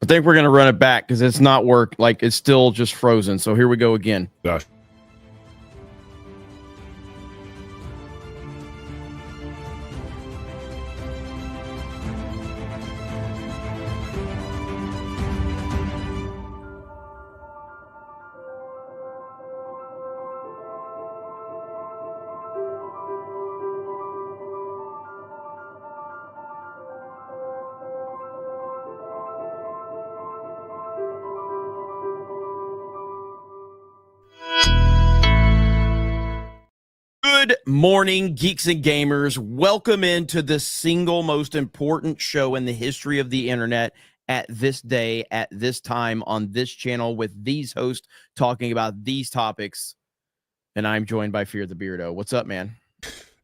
I think we're going to run it back because it's not like it's still just frozen. So here we go again. Gosh. Good morning, geeks and gamers. Welcome into the single most important show in the history of the internet at this day, at this time, on this channel, with these hosts talking about these topics. And I'm joined by Fear the Beardo. What's up, man?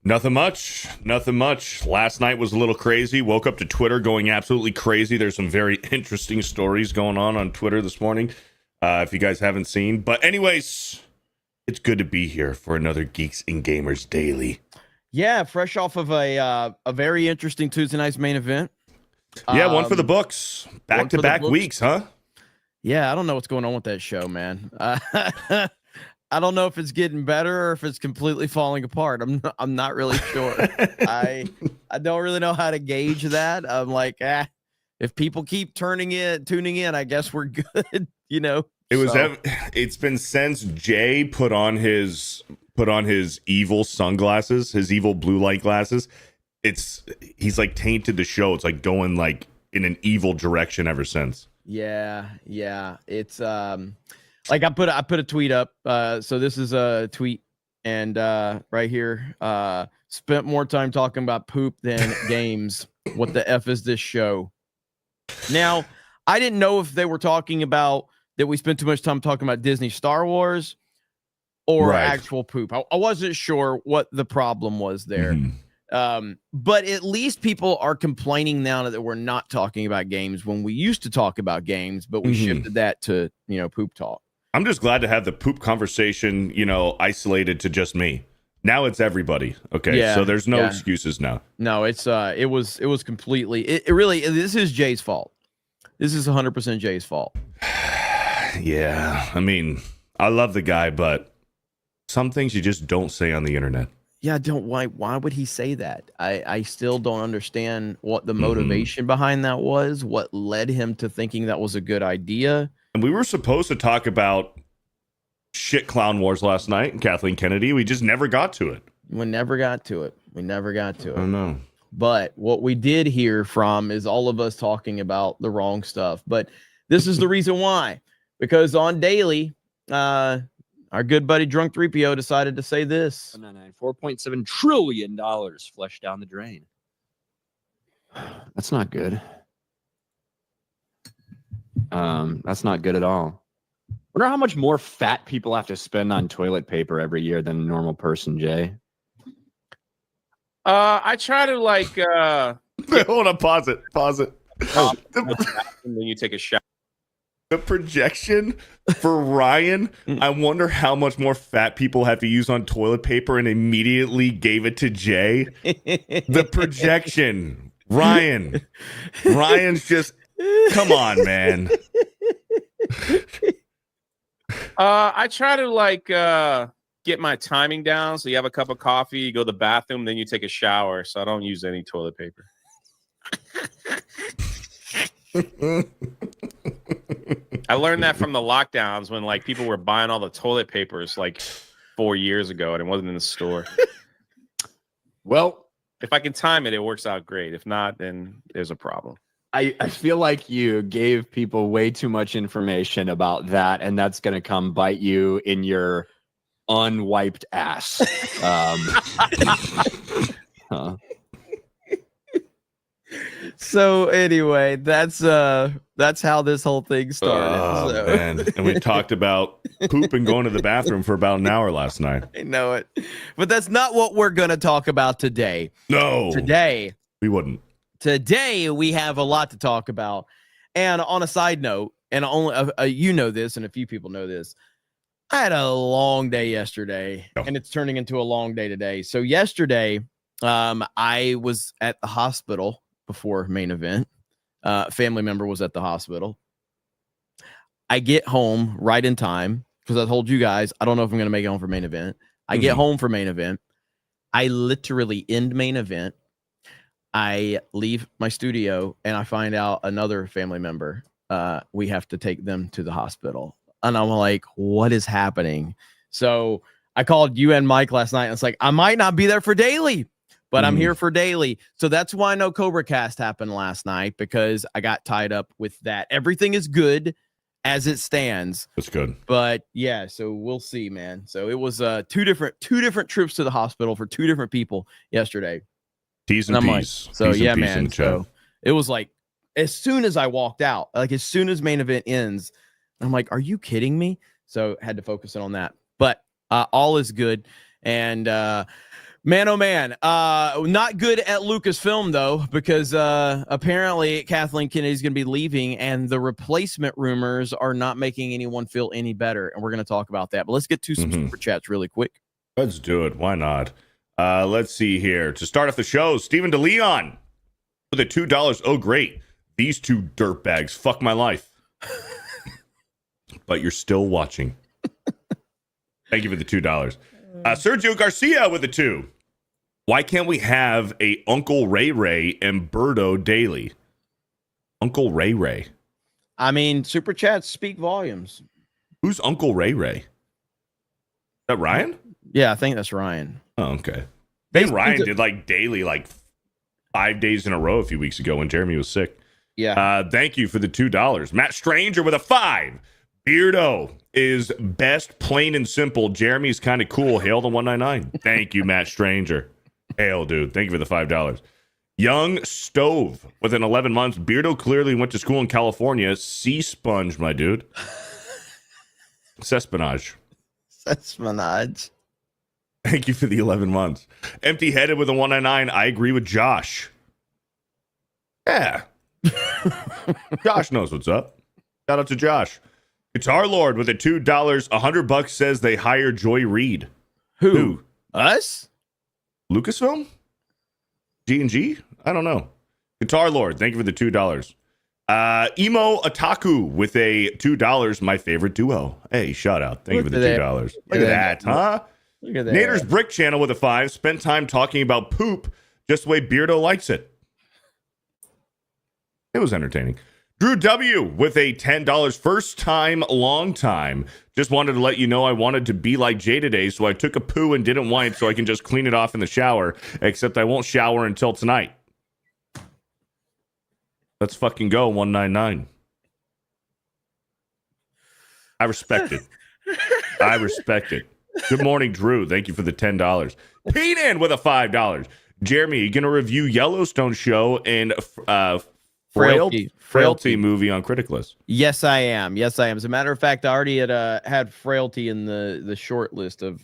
Nothing much. Nothing much. Last night was a little crazy. Woke up to Twitter going absolutely crazy. There's some very interesting stories going on Twitter this morning, if you guys haven't seen. But anyways, it's good to be here for another Geeks and Gamers Daily. Yeah, fresh off of a very interesting Tuesday night's main event. Yeah, one for the books. Back-to-back weeks, huh? Yeah, I don't know what's going on with that show, man. I don't know if it's getting better or if it's completely falling apart. I'm not really sure. I don't really know how to gauge that. I'm like, if people keep tuning in, I guess we're good, you know. It's been since Jay put on his evil sunglasses, his evil blue light glasses. He's like tainted the show. It's like going like in an evil direction ever since. Yeah. It's like I put a tweet up. So this is a tweet, and right here, spent more time talking about poop than games. What the F is this show? Now, I didn't know if they were talking about that we spent too much time talking about Disney Star Wars or actual poop. I wasn't sure what the problem was there. But at least people are complaining now that we're not talking about games when we used to talk about games, but we shifted that to, poop talk. I'm just glad to have the poop conversation, isolated to just me. Now it's everybody. Okay. Yeah, so there's no excuses now. No, it was completely, it really, this is Jay's fault. This is 100% Jay's fault. Yeah, I mean, I love the guy, but some things you just don't say on the internet. Yeah, why would he say that? I still don't understand what the motivation behind that was, what led him to thinking that was a good idea. And we were supposed to talk about shit Clown Wars last night and Kathleen Kennedy. We just never got to it. We never got to it. I know. But what we did hear from is all of us talking about the wrong stuff. But this is the reason why. Because on Daily, our good buddy Drunk 3PO decided to say this. $4.7 trillion flushed down the drain. That's not good. That's not good at all. Wonder how much more fat people have to spend on toilet paper every year than a normal person, Jay. I try to Hold on, pause it. And then you take a shower. The projection for Ryan, I wonder how much more fat people have to use on toilet paper, and immediately gave it to Jay. The projection. Ryan's just, come on, man. I try to get my timing down. So you have a cup of coffee, you go to the bathroom, then you take a shower. So I don't use any toilet paper. I learned that from the lockdowns when people were buying all the toilet papers 4 years ago and it wasn't in the store. Well, if I can time it, it works out great. If not, then there's a problem. I feel like you gave people way too much information about that, and that's going to come bite you in your unwiped ass. So anyway, that's how this whole thing started. Man. And we talked about poop and going to the bathroom for about an hour last night. I know it. But that's not what we're going to talk about today. No. Today. We wouldn't. Today, we have a lot to talk about. And on a side note, and only you know this, and a few people know this, I had a long day yesterday, and it's turning into a long day today. So yesterday, I was at the hospital before main event. Family member was at the hospital. I get home right in time because I told you guys I don't know if I'm going to make it home for main event. I get home for main event. I literally end main event. I leave my studio and I find out another family member. We have to take them to the hospital. And I'm like, what is happening? So I called you and Mike last night. And it's like, I might not be there for daily, but I'm here for daily. So that's why no Cobra Cast happened last night, because I got tied up with that. Everything is good as it stands. That's good. But yeah, so we'll see, man. So it was two different trips to the hospital for two different people yesterday. T's and P's. Like, so T's yeah, and P's man. So it was like, as soon as I walked out, like as soon as main event ends, I'm like, are you kidding me? So had to focus in on that. But all is good. And man, oh man, not good at Lucasfilm though, because apparently Kathleen Kennedy is going to be leaving, and the replacement rumors are not making anyone feel any better. And we're going to talk about that. But let's get to some super chats really quick. Let's do it. Why not? Let's see here. To start off the show, Stephen DeLeon with a $2. Oh, great. These two dirtbags fuck my life. But you're still watching. Thank you for the $2. Sergio Garcia with a 2. Why can't we have a Uncle Ray Ray and Birdo daily? Uncle Ray Ray. I mean, super chats speak volumes. Who's Uncle Ray Ray? Is that Ryan? Yeah, I think that's Ryan. Oh, okay. Then Ryan did like daily, like 5 days in a row a few weeks ago when Jeremy was sick. Yeah. Thank you for the $2. Matt Stranger with a 5. Beardo is best, plain and simple. Jeremy's kind of cool. Hail the 199. Thank you, Matt Stranger. Hail, dude. Thank you for the $5. Young Stove with an 11 months. Beardo clearly went to school in California. Sea sponge, my dude. Cespanage. Cespanage. Thank you for the 11 months. Empty headed with a 199. I agree with Josh. Yeah. Josh knows what's up. Shout out to Josh. Guitar Lord with a $2. $100 says they hire Joy Reid. Who? Us? Lucasfilm? G&G? I don't know. Guitar Lord, thank you for the $2. Emo Otaku with a $2. My favorite duo. Hey, shout out. Thank you for the $2. Look at that, huh? Look at that. Nader's Brick Channel with a 5. Spent time talking about poop just the way Beardo likes it. It was entertaining. Drew W with a $10. First time, long time. Just wanted to let you know I wanted to be like Jay today, so I took a poo and didn't wipe so I can just clean it off in the shower, except I won't shower until tonight. Let's fucking go, 199. I respect it. I respect it. Good morning, Drew. Thank you for the $10. Peyton with a $5. Jeremy, you going to review Yellowstone show and Frailty movie on Critic List? Yes, I am. As a matter of fact, I already had Frailty in the short list of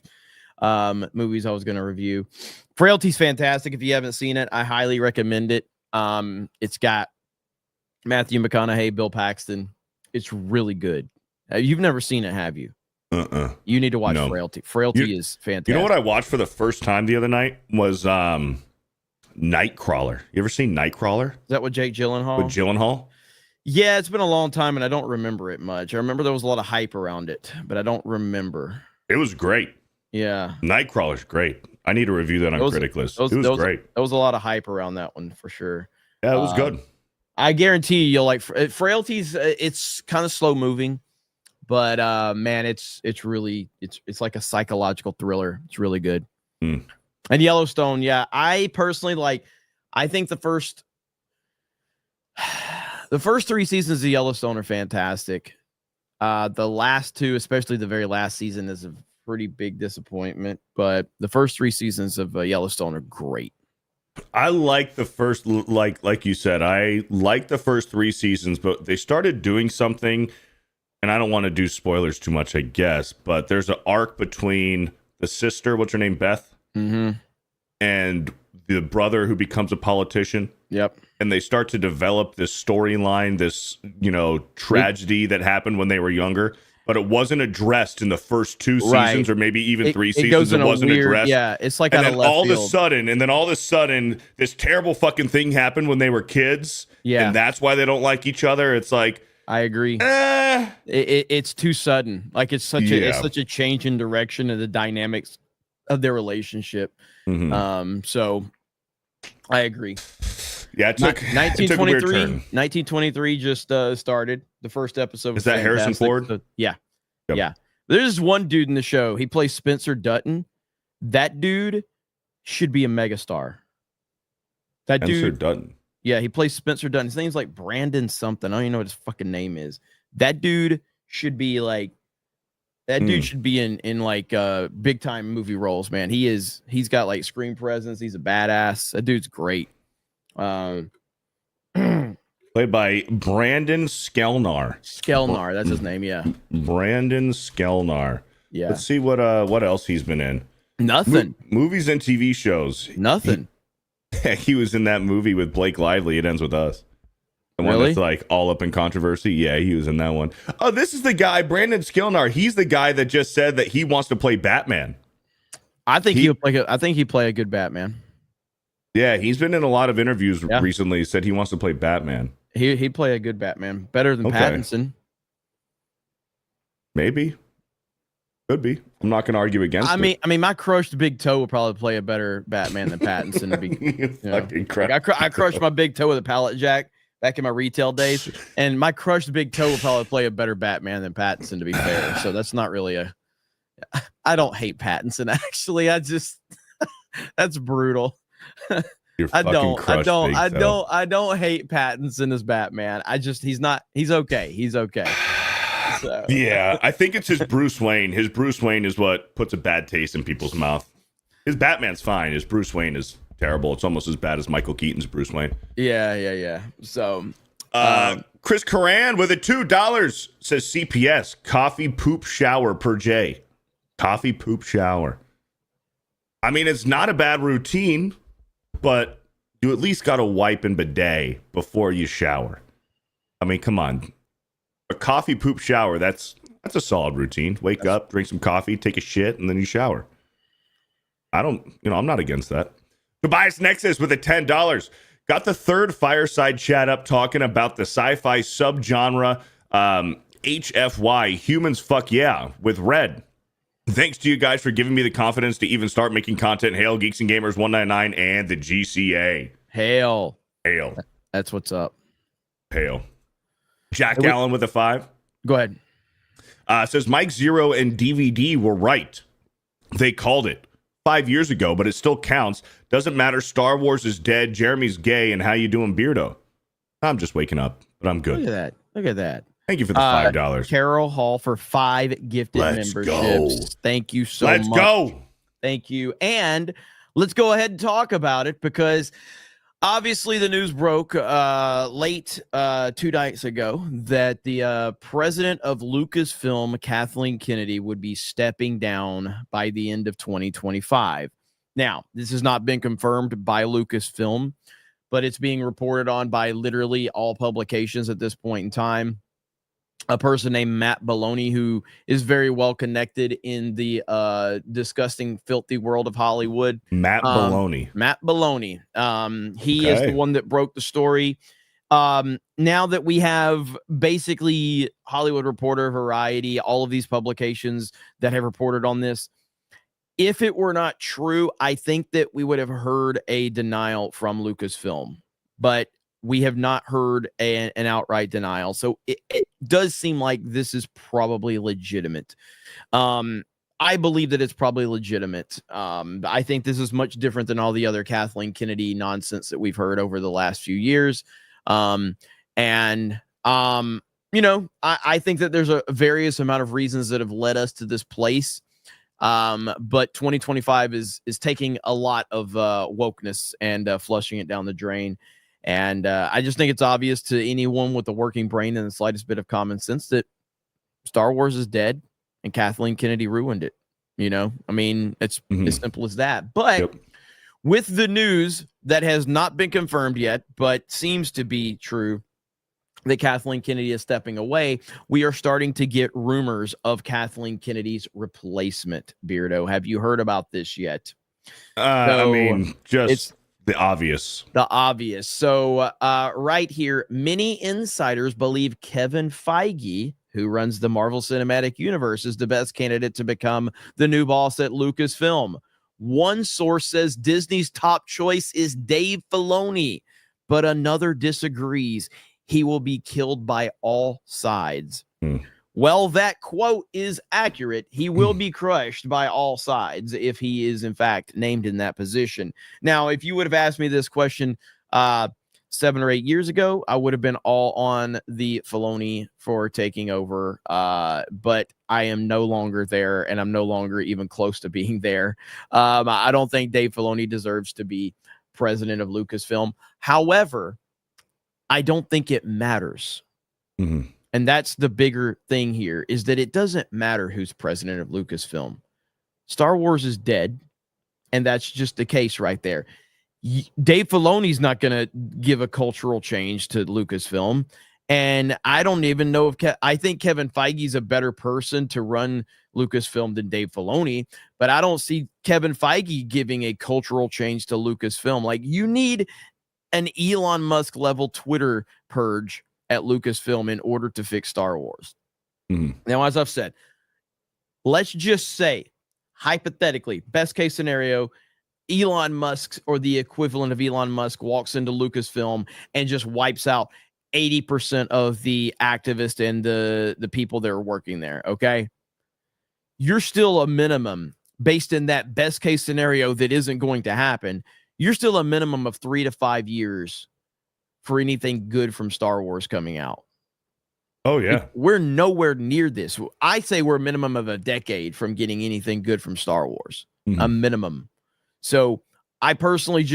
movies I was going to review. Frailty's fantastic. If you haven't seen it, I highly recommend it. It's got Matthew McConaughey, Bill Paxton. It's really good. You've never seen it, have you? You need to watch Frailty. Frailty is fantastic. You know what I watched for the first time the other night was Nightcrawler. You ever seen Nightcrawler? Is that with Jake Gyllenhaal? With Gyllenhaal? Yeah, it's been a long time and I don't remember it much. I remember there was a lot of hype around it, but I don't remember. It was great. Yeah. Nightcrawler's great. I need to review that on Critic List. It was great. There was a lot of hype around that one for sure. Yeah, it was good. I guarantee you'll like Frailty's. It's kind of slow moving, but man, it's like a psychological thriller. It's really good. And Yellowstone, yeah, I personally I think the first 3 seasons of Yellowstone are fantastic. The last 2, especially the very last season, is a pretty big disappointment. But the first 3 seasons of Yellowstone are great. I like the first, like you said, I like the first 3 seasons, but they started doing something, and I don't want to do spoilers too much, I guess, but there's an arc between the sister, what's her name, Beth, and the brother who becomes a politician. Yep. And they start to develop this storyline, this, tragedy that happened when they were younger. But it wasn't addressed in the first 2 seasons, or maybe even 3 seasons. It wasn't addressed. Yeah, it's like and then all of a sudden, this terrible fucking thing happened when they were kids. Yeah, and that's why they don't like each other. It's like I agree. It's too sudden. Like it's such a change in direction of the dynamics of their relationship. So I agree. Yeah, it took 1923. 1923 just started. The first episode. Is that Harrison Ford? So, yeah. Yeah. There's one dude in the show. He plays Spencer Dutton. That dude should be a megastar. That Spencer dude. Dutton. Yeah, he plays Spencer Dutton. His name's like Brandon something. I don't even know what his fucking name is. That dude should be like. That dude should be in like big time movie roles, man. He's got like screen presence. He's a badass. That dude's great. Played by Brandon Skelnar. Skelnar, that's his name. Yeah, Brandon Skelnar. Yeah. Let's see what else he's been in. Nothing. Movies and TV shows. Nothing. He was in that movie with Blake Lively. It Ends With Us. The one that's like all up in controversy. Yeah, he was in that one. Oh, this is the guy, Brandon Skelnar. He's the guy that just said that he wants to play Batman. I think he'll play. I think he'd play a good Batman. Yeah, he's been in a lot of interviews recently. Said he wants to play Batman. He'd play a good Batman, better than Pattinson. Maybe, could be. I'm not going to argue against. I mean, my crushed big toe would probably play a better Batman than Pattinson. To be, I crushed my big toe with a pallet jack back in my retail days, and my crushed big toe would probably play a better Batman than Pattinson. To be fair, so that's not really a. I don't hate Pattinson actually. I just that's brutal. I don't hate Pattinson as Batman. He's okay. So. Yeah, I think it's his Bruce Wayne. His Bruce Wayne is what puts a bad taste in people's mouth. His Batman's fine. His Bruce Wayne is terrible. It's almost as bad as Michael Keaton's Bruce Wayne. Yeah. So, Chris Coran with a $2 says CPS coffee poop shower per J. Coffee poop shower. I mean, it's not a bad routine, but you at least got to wipe and bidet before you shower. I mean, come on. A coffee poop shower, that's a solid routine. Wake up, drink some coffee, take a shit, and then you shower. I'm not against that. Tobias Nexus with a $10. Got the third fireside chat up talking about the sci-fi subgenre HFY, humans fuck yeah, with Red. Thanks to you guys for giving me the confidence to even start making content. Hail, Geeks and Gamers 199 and the GCA. Hail. That's what's up. Hail. Jack Allen with a 5. Go ahead. Says Mike Zero and DVD were right. They called it 5 years ago, but it still counts. Doesn't matter. Star Wars is dead. Jeremy's gay. And how you doing, Beardo? I'm just waking up, but I'm good. Look at that. Thank you for the $5. Carol Hall for 5 gifted memberships. Go. Thank you so much. Let's go. Thank you. And let's go ahead and talk about it because obviously the news broke late 2 nights ago that the president of Lucasfilm, Kathleen Kennedy, would be stepping down by the end of 2025. Now, this has not been confirmed by Lucasfilm, but it's being reported on by literally all publications at this point in time. A person named Matt Belloni, who is very well connected in the disgusting, filthy world of Hollywood. Matt Belloni. He is the one that broke the story. Now that we have basically Hollywood Reporter, Variety, all of these publications that have reported on this, if it were not true, I think that we would have heard a denial from Lucasfilm. But we have not heard an outright denial. So it does seem like this is probably legitimate. I believe that it's probably legitimate. I think this is much different than all the other Kathleen Kennedy nonsense that we've heard over the last few years. I think that there's a various amount of reasons that have led us to this place. But 2025 is taking a lot of wokeness and flushing it down the drain. And I just think it's obvious to anyone with a working brain and the slightest bit of common sense that Star Wars is dead and Kathleen Kennedy ruined it. I mean, it's as simple as that. But with the news that has not been confirmed yet, but seems to be true, that Kathleen Kennedy is stepping away, we are starting to get rumors of Kathleen Kennedy's replacement. Beardo, have you heard about this yet? I mean, just The obvious. So right here, many insiders believe Kevin Feige, who runs the Marvel Cinematic Universe, is the best candidate to become the new boss at Lucasfilm. One source says Disney's top choice is Dave Filoni, but another disagrees. He will be killed by all sides. Well, that quote is accurate. He will be crushed by all sides if he is, in fact, named in that position. Now, if you would have asked me this question 7 or 8 years ago, I would have been all on the Filoni for taking over. But I am no longer there, and I'm no longer even close to being there. I don't think Dave Filoni deserves to be president of Lucasfilm. However, I don't think it matters. Mm-hmm. And that's the bigger thing here, is that it doesn't matter who's president of Lucasfilm. Star Wars is dead, and that's just the case right there. Dave Filoni's not going to give a cultural change to Lucasfilm, and I don't even know if I think Kevin Feige's a better person to run Lucasfilm than Dave Filoni, but I don't see Kevin Feige giving a cultural change to Lucasfilm. Like, you need an Elon Musk level Twitter purge at Lucasfilm in order to fix Star Wars. Now, as I've said, let's just say, hypothetically, best case scenario, Elon Musk or the equivalent of Elon Musk walks into Lucasfilm and just wipes out 80% of the activists and the people that are working there, okay? You're still a minimum, based in that best case scenario that isn't going to happen, you're still a minimum of 3 to 5 years for anything good from Star Wars coming out. Oh, yeah. We're nowhere near this. I say we're a minimum of a decade from getting anything good from Star Wars. A minimum. So I personally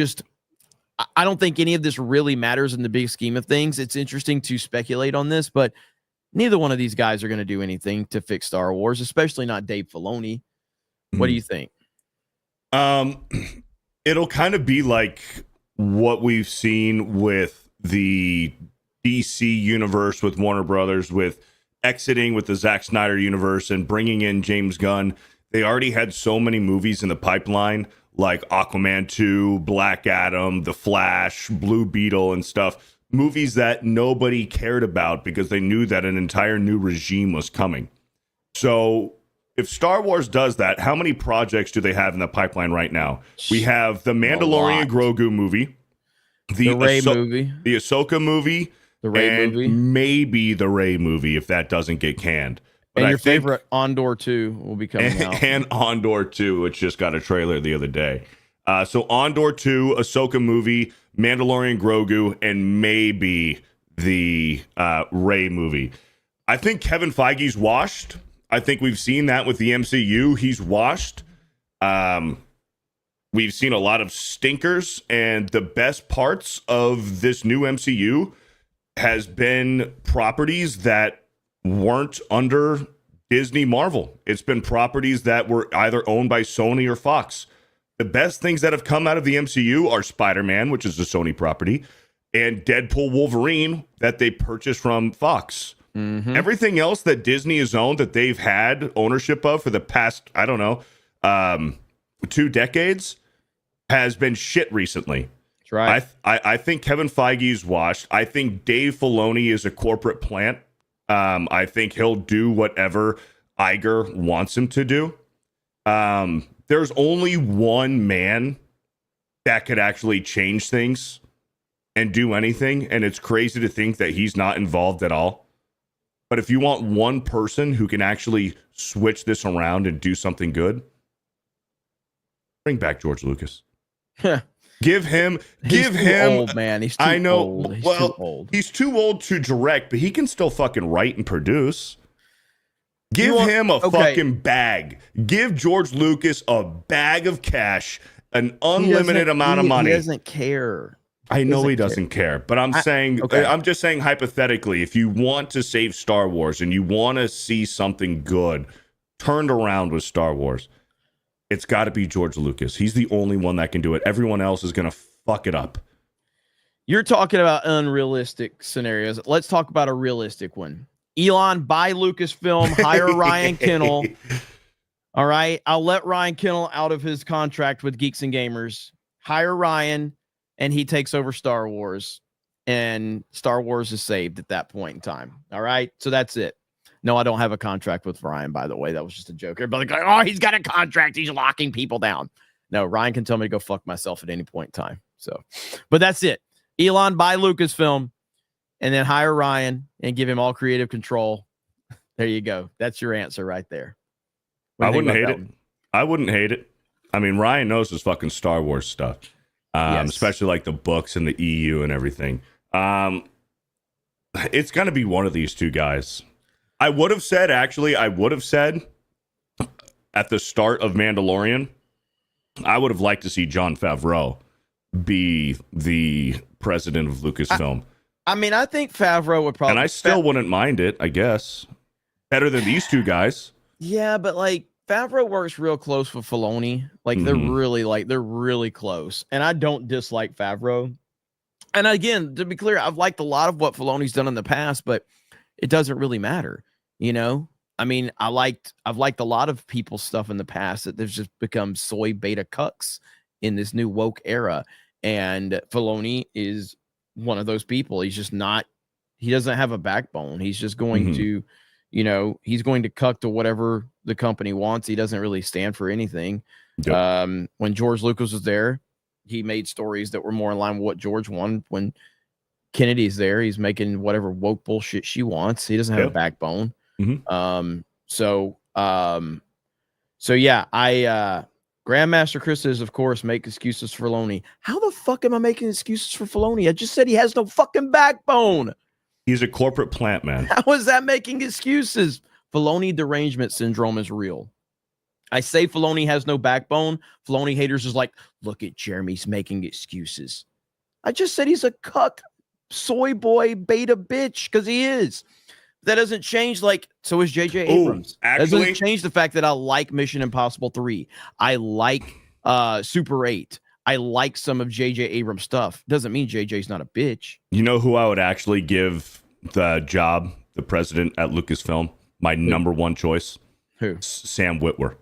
I don't think any of this really matters in the big scheme of things. It's interesting to speculate on this, but neither one of these guys are going to do anything to fix Star Wars, especially not Dave Filoni. What do you think? It'll kind of be like what we've seen with the DC universe with Warner Brothers, with exiting with the Zack Snyder universe and bringing in James Gunn. They already had so many movies in the pipeline, like Aquaman 2, Black Adam, The Flash, Blue Beetle, and stuff. Movies that nobody cared about because they knew that an entire new regime was coming. So if Star Wars does that, how many projects do they have in the pipeline right now? We have the Mandalorian Grogu movie, the Rey movie, the Ahsoka movie, the Rey movie, maybe the Rey movie if that doesn't get canned. But and your favorite Andor 2 will be coming out. And Andor 2, which just got a trailer the other day. So Andor 2, Ahsoka movie, Mandalorian Grogu, and maybe the Rey movie. I think Kevin Feige's washed. I think we've seen that with the MCU. He's washed. We've seen a lot of stinkers, and the best parts of this new MCU has been properties that weren't under Disney Marvel. It's been properties that were either owned by Sony or Fox. The best things that have come out of the MCU are Spider-Man, which is a Sony property, and Deadpool Wolverine that they purchased from Fox. Everything else that Disney has owned that they've had ownership of for the past, 2 decades has been shit recently. That's right. I think Kevin Feige's washed. I think Dave Filoni is a corporate plant. I think he'll do whatever Iger wants him to do. There's only one man that could actually change things and do anything, and it's crazy to think that he's not involved at all. But if you want one person who can actually switch this around and do something good, bring back George Lucas. Give him old, man. He's too old. He's too old. He's too old to direct, but he can still fucking write and produce. Give him a fucking bag. Give George Lucas a bag of cash, an unlimited amount of money. He doesn't care. I know he doesn't care, but I'm just saying hypothetically, if you want to save Star Wars and you want to see something good turned around with Star Wars, it's got to be George Lucas. He's the only one that can do it. Everyone else is going to fuck it up. You're talking about unrealistic scenarios. Let's talk about a realistic one. Elon, buy Lucasfilm, hire Ryan Kennel. All right. I'll let Ryan Kennel out of his contract with Geeks and Gamers. Hire Ryan. and he takes over Star Wars, and Star Wars is saved at that point in time. All right, so that's it. No, I don't have a contract with Ryan, by the way. That was just a joke. Everybody's like, oh, he's got a contract. He's locking people down. No, Ryan can tell me to go fuck myself at any point in time. So, but that's it. Elon, buy Lucasfilm and then hire Ryan and give him all creative control. There you go. That's your answer right there. I wouldn't hate it. I wouldn't hate it. I mean, Ryan knows his fucking Star Wars stuff, Yes. especially like the books and the EU and everything. It's going to be one of these two guys. I would have said at the start of Mandalorian, I would have liked to see Jon Favreau be the president of Lucasfilm. I mean, I think Favreau would probably... And I still wouldn't mind it, I guess. Better than these two guys. Yeah, but like Favreau works real close with Filoni. Like they're really close. And I don't dislike Favreau. And again, to be clear, I've liked a lot of what Filoni's done in the past, but it doesn't really matter. You know, I mean, I've liked a lot of people's stuff in the past that they've just become soy beta cucks in this new woke era. And Filoni is one of those people. He's just not, he doesn't have a backbone. He's just going to, you know, he's going to cuck to whatever the company wants. He doesn't really stand for anything. Yep. When George Lucas was there, he made stories that were more in line with what George wanted. When Kennedy's there, he's making whatever woke bullshit she wants. He doesn't have a backbone. So yeah, Grandmaster Chris says, of course, make excuses for Filoni. How the fuck am I making excuses for Filoni? I just said he has no fucking backbone. He's a corporate plant man. How is that making excuses? Filoni derangement syndrome is real. I say Filoni has no backbone. Filoni haters is like, look at Jeremy's making excuses. I just said he's a cuck, soy boy, beta bitch, because he is. That doesn't change, like, so is J.J. Abrams. Actually, doesn't change the fact that I like Mission Impossible 3. I like Super 8. I like some of J.J. Abrams stuff. Doesn't mean J.J.'s not a bitch. You know who I would actually give the job, the president at Lucasfilm? My number one choice? Who? Sam Witwer.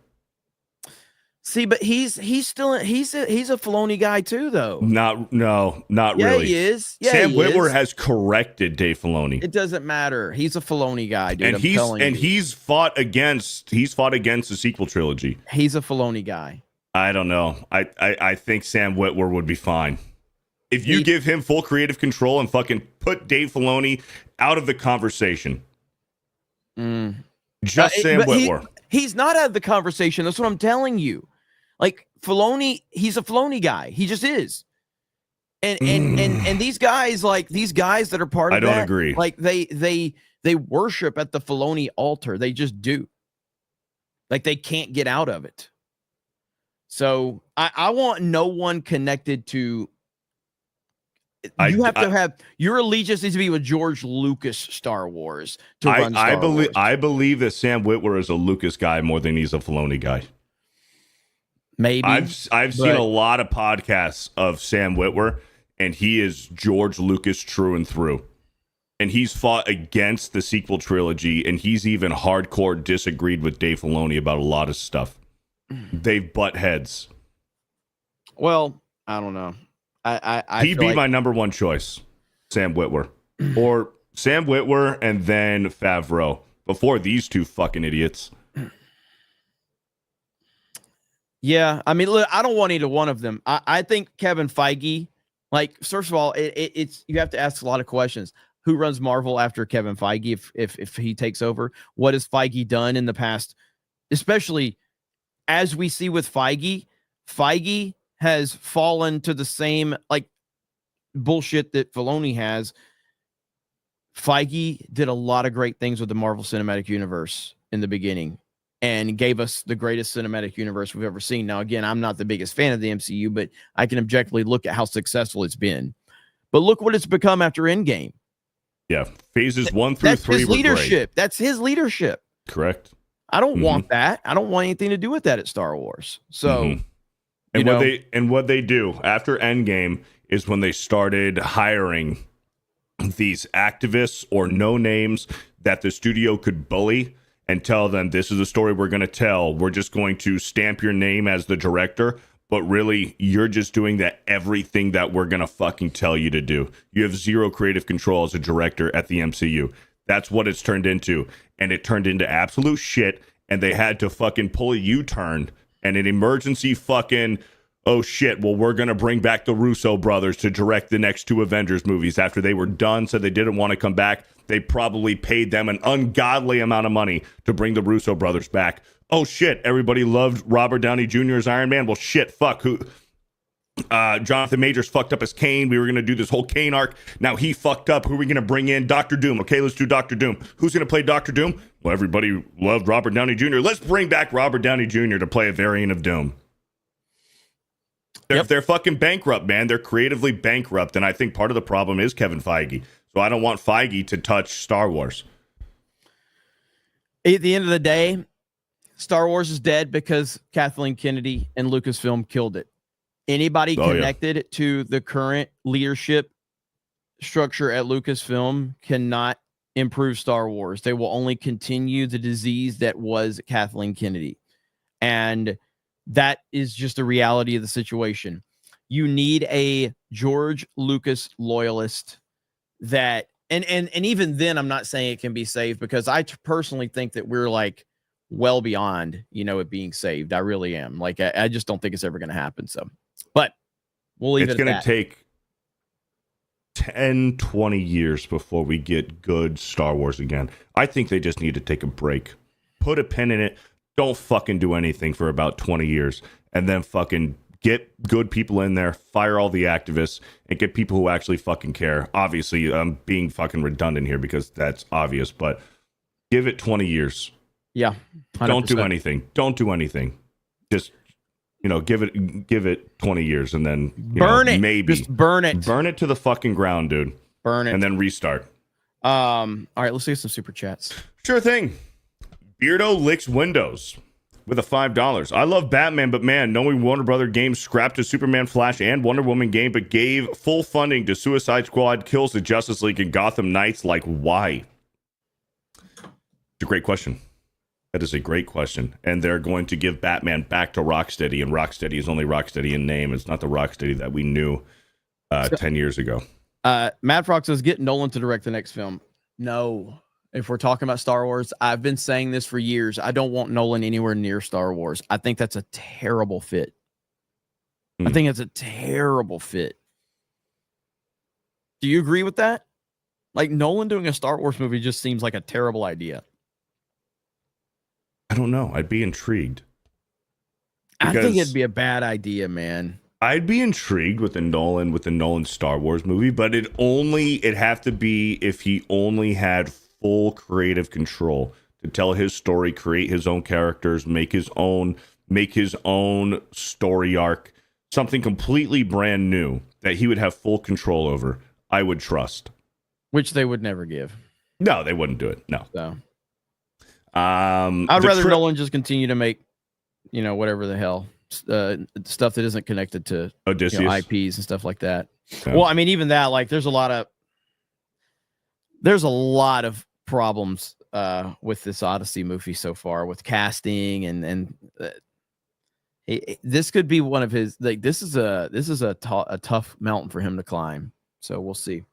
See, but he's a Filoni guy too, though. Not really. Yeah, he is. Yeah, Sam Witwer has corrected Dave Filoni. It doesn't matter. He's a Filoni guy, dude. He's fought against the sequel trilogy. He's a Filoni guy. I don't know. I think Sam Witwer would be fine. If you give him full creative control and fucking put Dave Filoni out of the conversation. Just Sam Witwer. He's not out of the conversation. That's what I'm telling you. Like Filoni, he's a Filoni guy. He just is. And these guys, like these guys that are part of that, I don't agree. Like they worship at the Filoni altar. They just do. Like they can't get out of it. So I want no one connected to. You have to have your allegiance needs to be with George Lucas Star Wars to run Star Wars. I believe that Sam Witwer is a Lucas guy more than he's a Filoni guy. Maybe I've seen a lot of podcasts of Sam Witwer, and he is George Lucas true and through. And he's fought against the sequel trilogy, and he's even hardcore disagreed with Dave Filoni about a lot of stuff. They've butt heads. Well, I don't know. He'd be my number one choice, Sam Witwer. Or Sam Witwer and then Favreau. Before these two fucking idiots. Yeah, I mean, look, I don't want either one of them. I think Kevin Feige, like, first of all, it's you have to ask a lot of questions. Who runs Marvel after Kevin Feige if he takes over? What has Feige done in the past? Especially as we see with Feige has fallen to the same like bullshit that Filoni has. Feige did a lot of great things with the Marvel Cinematic Universe in the beginning and gave us the greatest cinematic universe we've ever seen. Now, again, I'm not the biggest fan of the MCU, but I can objectively look at how successful it's been. But look what it's become after Endgame. Yeah, phases 1 through 3 his leadership. That's his leadership. Correct. I don't want that. I don't want anything to do with that at Star Wars. So, what they do after Endgame is when they started hiring these activists or no names that the studio could bully and tell them, this is the story we're going to tell. We're just going to stamp your name as the director, but really you're just doing that everything that we're gonna fucking tell you to do. You have zero creative control as a director at the MCU. That's what it's turned into, and it turned into absolute shit, and they had to fucking pull a U-turn and an emergency fucking, oh shit, well, we're gonna bring back the Russo brothers to direct the next 2 Avengers movies after they were done, so they didn't want to come back. They probably paid them an ungodly amount of money to bring the Russo brothers back. Oh shit, everybody loved Robert Downey Jr. as Iron Man. Well, shit, fuck, who? Jonathan Majors fucked up as Kane. We were going to do this whole Kane arc. Now he fucked up. Who are we going to bring in? Doctor Doom. Okay, let's do Doctor Doom. Who's going to play Doctor Doom? Well, everybody loved Robert Downey Jr. Let's bring back Robert Downey Jr. to play a variant of Doom. They're fucking bankrupt, man. They're creatively bankrupt, and I think part of the problem is Kevin Feige. So I don't want Feige to touch Star Wars. At the end of the day, Star Wars is dead because Kathleen Kennedy and Lucasfilm killed it. Anybody connected to the current leadership structure at Lucasfilm cannot improve Star Wars. They will only continue the disease that was Kathleen Kennedy. And that is just the reality of the situation. You need a George Lucas loyalist that, and even then, I'm not saying it can be saved, because I personally think that we're like well beyond, it being saved. I really am. Like, I just don't think it's ever going to happen. So, but we'll leave it at that. It's going to take 10, 20 years before we get good Star Wars again. I think they just need to take a break. Put a pin in it. Don't fucking do anything for about 20 years. And then fucking get good people in there. Fire all the activists. And get people who actually fucking care. Obviously, I'm being fucking redundant here because that's obvious. But give it 20 years. Yeah. 100%. Don't do anything. Don't do anything. Just... give it 20 years and then burn it. Maybe just burn it. Burn it to the fucking ground, dude. Burn it. And then restart. All right, let's do some super chats. Sure thing. Beardo licks windows with a $5. I love Batman, but man, knowing Warner Brother Games scrapped a Superman, Flash, and Wonder Woman game, but gave full funding to Suicide Squad, Kills the Justice League, and Gotham Knights, like, why? It's a great question. That is a great question. And they're going to give Batman back to Rocksteady, and Rocksteady is only Rocksteady in name. It's not the Rocksteady that we knew 10 years ago. Mad Frog says, get Nolan to direct the next film. No. If we're talking about Star Wars, I've been saying this for years. I don't want Nolan anywhere near Star Wars. I think that's a terrible fit. I think it's a terrible fit. Do you agree with that? Like, Nolan doing a Star Wars movie just seems like a terrible idea. I don't know. I'd be intrigued. I think it'd be a bad idea, man. I'd be intrigued with the Nolan Star Wars movie, but it'd have to be if he only had full creative control to tell his story, create his own characters, make his own story arc, something completely brand new that he would have full control over. I would trust. Which they would never give. No, they wouldn't do it. No. So. I'd rather Nolan just continue to make, whatever the hell, stuff that isn't connected to IPs and stuff like that. Yeah. Well, I mean, even that, like, there's a lot of problems with this Odyssey movie so far with casting and this could be one of his, like, this is a tough mountain for him to climb. So we'll see.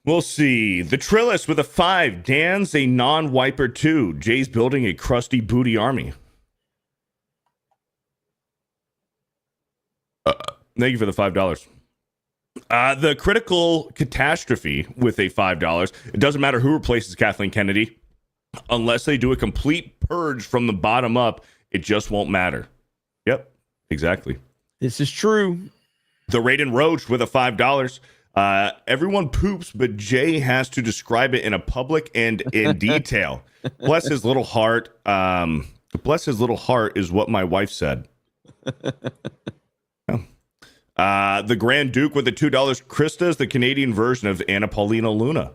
We'll see. The Trillis with a 5. Dan's a non-wiper 2. Jay's building a crusty booty army. Thank you for the $5. The Critical Catastrophe with a $5. It doesn't matter who replaces Kathleen Kennedy. Unless they do a complete purge from the bottom up, it just won't matter. Yep, exactly. This is true. The Raiden Roach with a $5. Everyone poops, but Jay has to describe it in a public and in detail. Bless his little heart. Bless his little heart is what my wife said. The Grand Duke with the $2. Krista is the Canadian version of Anna Paulina Luna.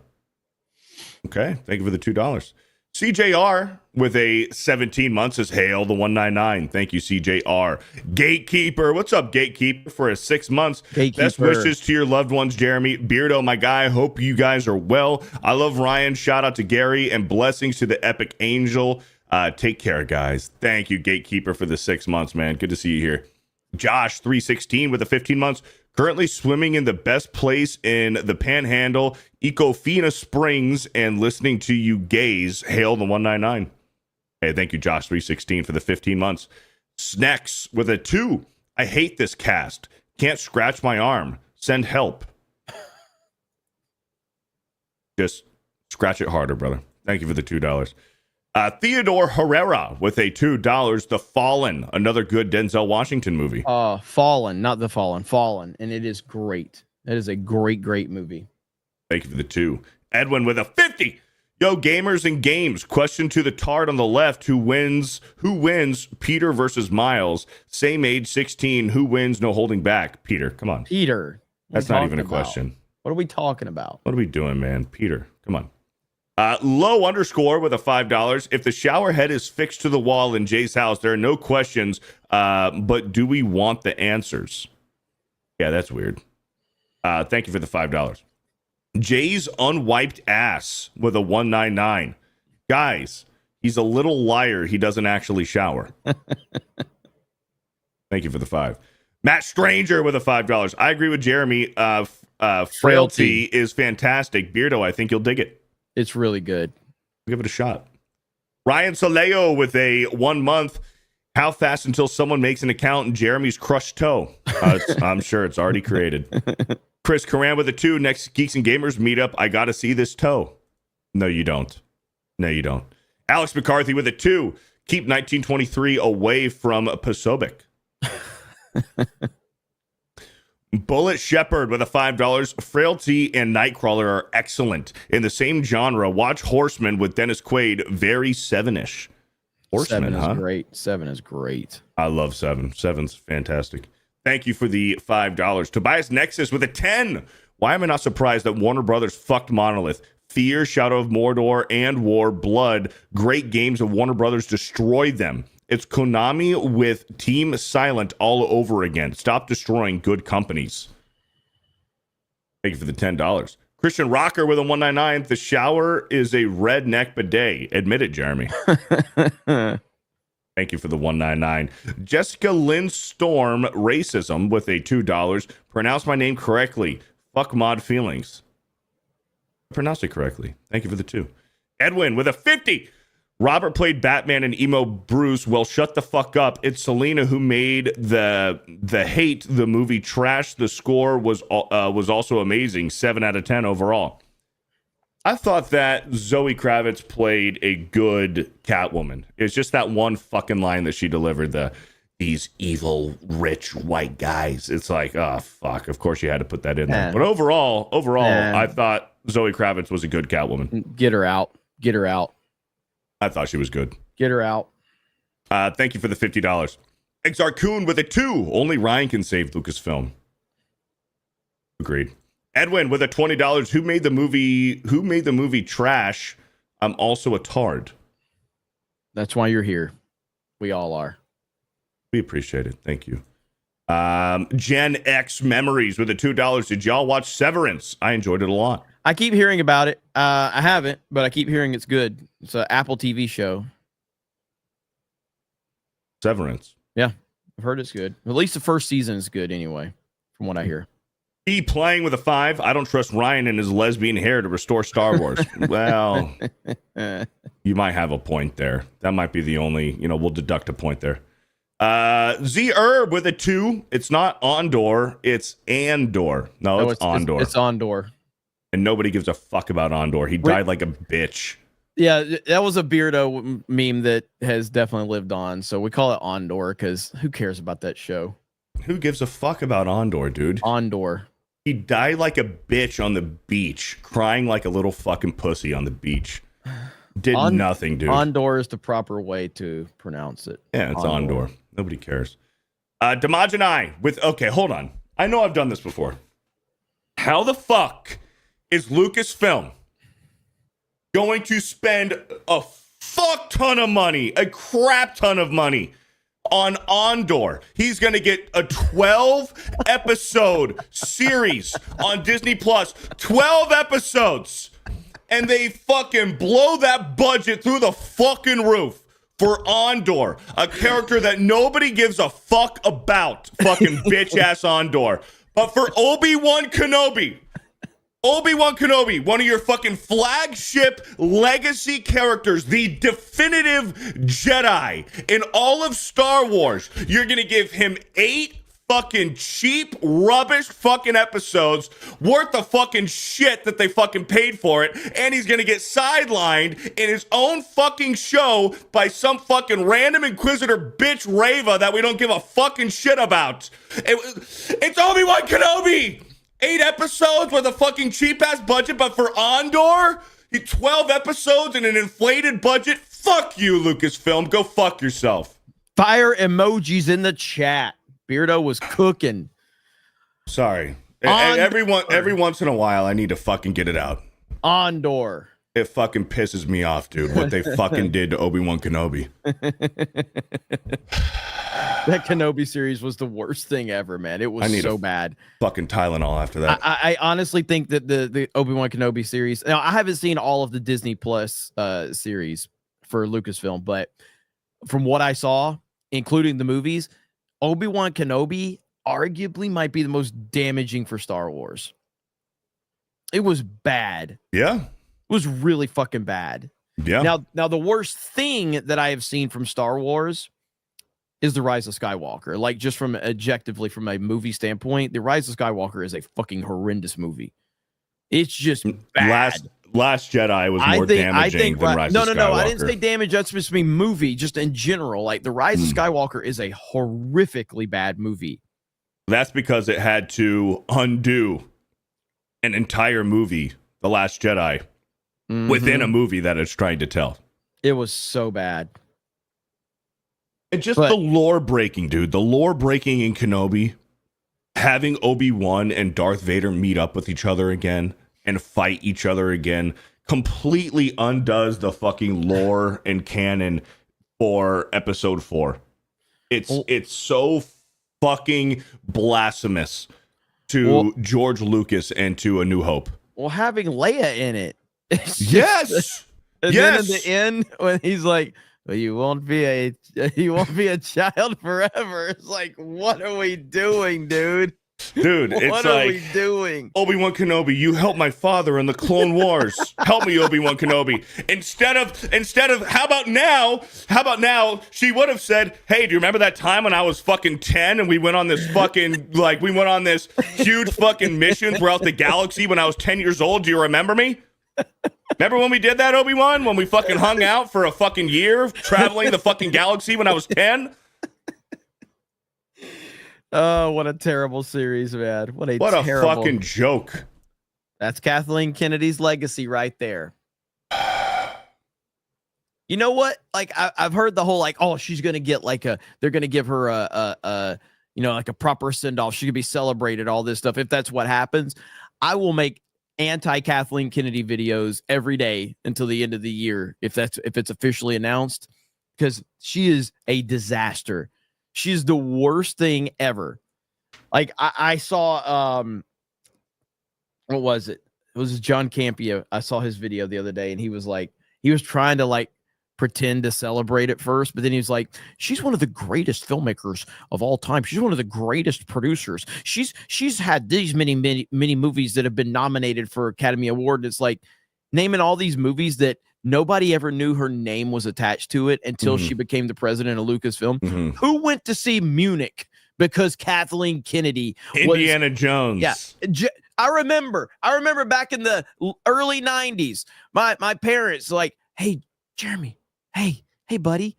Okay, thank you for the $2. CJR with a 17 months says, hail the 199. Thank you, CJR. Gatekeeper, what's up, Gatekeeper, for a 6 months. Gatekeeper. Best wishes to your loved ones, Jeremy. Beardo, my guy, hope you guys are well. I love Ryan. Shout out to Gary, and blessings to the Epic Angel. Take care, guys. Thank you, Gatekeeper, for the 6 months, man. Good to see you here. Josh 316 with the 15 months. Currently swimming in the best place in the Panhandle, Ecofina Springs, and listening to you gays. Hail the 199. Hey, thank you, Josh 316 for the 15 months. Snacks with a 2. I hate this cast. Can't scratch my arm. Send help. Just scratch it harder, brother. Thank you for the $2. Theodore Herrera with a $2. The Fallen, another good Denzel Washington movie. Fallen, not The Fallen. Fallen, and it is great. It is a great movie. Thank you for the 2. Edwin with a 50. Yo, gamers and games. Question to the tard on the left. Who wins? Peter versus Miles. Same age, 16. Who wins? No holding back. Peter, come on. Peter. That's not even a question. What are we talking about? What are we doing, man? Peter, come on. Low underscore with a $5. If the shower head is fixed to the wall in Jay's house, there are no questions. But do we want the answers? Yeah, that's weird. Thank you for the $5. Jay's unwiped ass with a 199. Guys, he's a little liar. He doesn't actually shower. Thank you for the 5. Matt Stranger with a $5. I agree with Jeremy. Frailty is fantastic. Beardo, I think you'll dig it. It's really good. Give it a shot. Ryan Soleo with a 1 month. How fast until someone makes an account in Jeremy's crushed toe? I'm sure it's already created. Chris Karan with a 2. Next Geeks and Gamers meetup. I got to see this toe. No, you don't. No, you don't. Alex McCarthy with a 2. Keep 1923 away from Pasobic. Bullet Shepherd with a $5. Frailty and Nightcrawler are excellent. In the same genre, watch Horseman with Dennis Quaid. Very 7-ish. Horseman, 7 is huh? great. 7 is great. I love 7. 7's fantastic. Thank you for the $5. Tobias Nexus with a 10. Why am I not surprised that Warner Brothers fucked Monolith? Fear, Shadow of Mordor, and War, Blood. Great games of Warner Brothers destroyed them. It's Konami with Team Silent all over again. Stop destroying good companies. Thank you for the $10. Christian Rocker with a 199. The shower is a redneck bidet. Admit it, Jeremy. Thank you for the 199. Jessica Lynn Storm, Racism with a $2. Pronounce my name correctly. Fuck mod feelings. I pronounced it correctly. Thank you for the 2. Edwin with a 50. Robert played Batman and Emo Bruce. Well, shut the fuck up. It's Selena who made the Hate the movie trash. The score was also amazing. 7 out of 10 overall. I thought that Zoe Kravitz played a good Catwoman. It's just that one fucking line that she delivered, these evil, rich, white guys. It's like, oh, fuck. Of course you had to put that in there. But overall, I thought Zoe Kravitz was a good Catwoman. Get her out. Get her out. I thought she was good. Get her out. Thank you for the $50. Exarcoon with a 2. Only Ryan can save Lucasfilm. Agreed. Edwin with a $20. Who made the movie trash? I'm also a tard. That's why you're here. We all are. We appreciate it. Thank you. Gen X Memories with a $2. Did y'all watch Severance? I enjoyed it a lot. I keep hearing about it. I haven't, but I keep hearing it's good. It's an Apple TV show. Severance. Yeah, I've heard it's good. At least the first season is good anyway, from what I hear. He playing with a 5. I don't trust Ryan and his lesbian hair to restore Star Wars. Well, you might have a point there. That might be the only, we'll deduct a point there. Z Herb with a 2. It's not Ondor, it's Andor. No, it's Ondor. It's Ondor. And nobody gives a fuck about Ondor. He died like a bitch. Yeah, that was a Beardo meme that has definitely lived on. So we call it Ondor because who cares about that show? Who gives a fuck about Ondor, dude? Ondor. He died like a bitch on the beach, crying like a little fucking pussy on the beach. Did nothing, dude. Ondor is the proper way to pronounce it. Yeah, it's Ondor. Nobody cares. Damajanai with, okay, hold on. I know I've done this before. How the fuck is Lucasfilm going to spend a fuck ton of money, a crap ton of money on Ondor? He's going to get a 12-episode series on Disney Plus. 12 episodes. And they fucking blow that budget through the fucking roof for Andor, a character that nobody gives a fuck about, fucking bitch ass Andor, but for Obi-Wan Kenobi, one of your fucking flagship legacy characters, the definitive Jedi in all of Star Wars, you're gonna give him 8 fucking cheap rubbish fucking episodes worth of fucking shit that they fucking paid for it, and he's gonna get sidelined in his own fucking show by some fucking random inquisitor bitch Reva that we don't give a fucking shit about. It's Obi-Wan Kenobi! 8 episodes with a fucking cheap ass budget, but for Andor, 12 episodes and an inflated budget. Fuck you, Lucasfilm. Go fuck yourself. Fire emojis in the chat. Beardo was cooking. Sorry. Every once in a while, I need to fucking get it out. Andor. It fucking pisses me off, dude, what they fucking did to Obi-Wan Kenobi. That Kenobi series was the worst thing ever, man. It was so bad. Fucking Tylenol after that. I honestly think that the Obi-Wan Kenobi series, now I haven't seen all of the Disney Plus series for Lucasfilm, but from what I saw, including the movies, Obi-Wan Kenobi arguably might be the most damaging for Star Wars. It was bad. Yeah. It was really fucking bad. Yeah. Now the worst thing that I have seen from Star Wars is The Rise of Skywalker. Like, just from objectively from a movie standpoint, The Rise of Skywalker is a fucking horrendous movie. It's just bad. Last Jedi was more damaging than Rise of Skywalker. No. I didn't say damage. That's supposed to be movie, just in general. Like, The Rise of Skywalker is a horrifically bad movie. That's because it had to undo an entire movie, The Last Jedi, within a movie that it's trying to tell. It was so bad. And just the lore breaking, dude. The lore breaking in Kenobi, having Obi-Wan and Darth Vader meet up with each other again and fight each other again, completely undoes the fucking lore and canon for episode 4. It's so fucking blasphemous to George Lucas and to A New Hope. Well, having Leia in it. Yes. And then in the end, when he's like, well, you won't be a child forever. It's like, what are we doing, dude? Dude, it's what like, are we doing? Obi-Wan Kenobi, you helped my father in the Clone Wars. Help me, Obi-Wan Kenobi. Instead of, how about now, she would have said, hey, do you remember that time when I was fucking 10 and we went on this fucking, huge fucking mission throughout the galaxy when I was 10 years old? Do you remember me? Remember when we did that, Obi-Wan? When we fucking hung out for a fucking year traveling the fucking galaxy when I was 10? Oh, what a terrible series, man. What a fucking joke. That's Kathleen Kennedy's legacy right there. You know what? Like, I've heard the whole, like, oh, she's going to get they're going to give her a proper send-off. She could be celebrated, all this stuff. If that's what happens, I will make anti-Kathleen Kennedy videos every day until the end of the year, if it's officially announced, because she is a disaster. She's the worst thing ever. Like, I saw what was it? It was John Campia. I saw his video the other day, and he was trying to pretend to celebrate at first, but then he was like, she's one of the greatest filmmakers of all time. She's one of the greatest producers. She's had these many movies that have been nominated for Academy Award. It's like naming all these movies that nobody ever knew her name was attached to it until she became the president of Lucasfilm. Who went to see Munich because Kathleen Kennedy Indiana Jones. Yeah. I remember back in the early 90s, my parents like, hey, Jeremy, hey, buddy,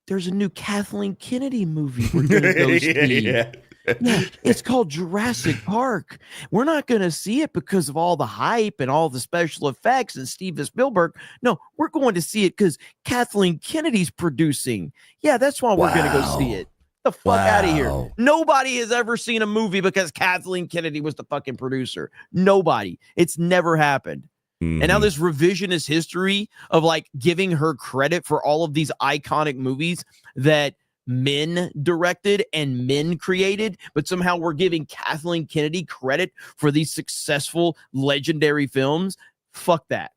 there's a new Kathleen Kennedy movie we're going to go see. Yeah, it's called Jurassic Park. We're not going to see it because of all the hype and all the special effects and Steven Spielberg. No, we're going to see it because Kathleen Kennedy's producing. Yeah, that's why we're going to go see it. The fuck out of here. Nobody has ever seen a movie because Kathleen Kennedy was the fucking producer. Nobody. It's never happened. And now this revisionist history of giving her credit for all of these iconic movies that men directed and men created, but somehow we're giving Kathleen Kennedy credit for these successful legendary films. Fuck that.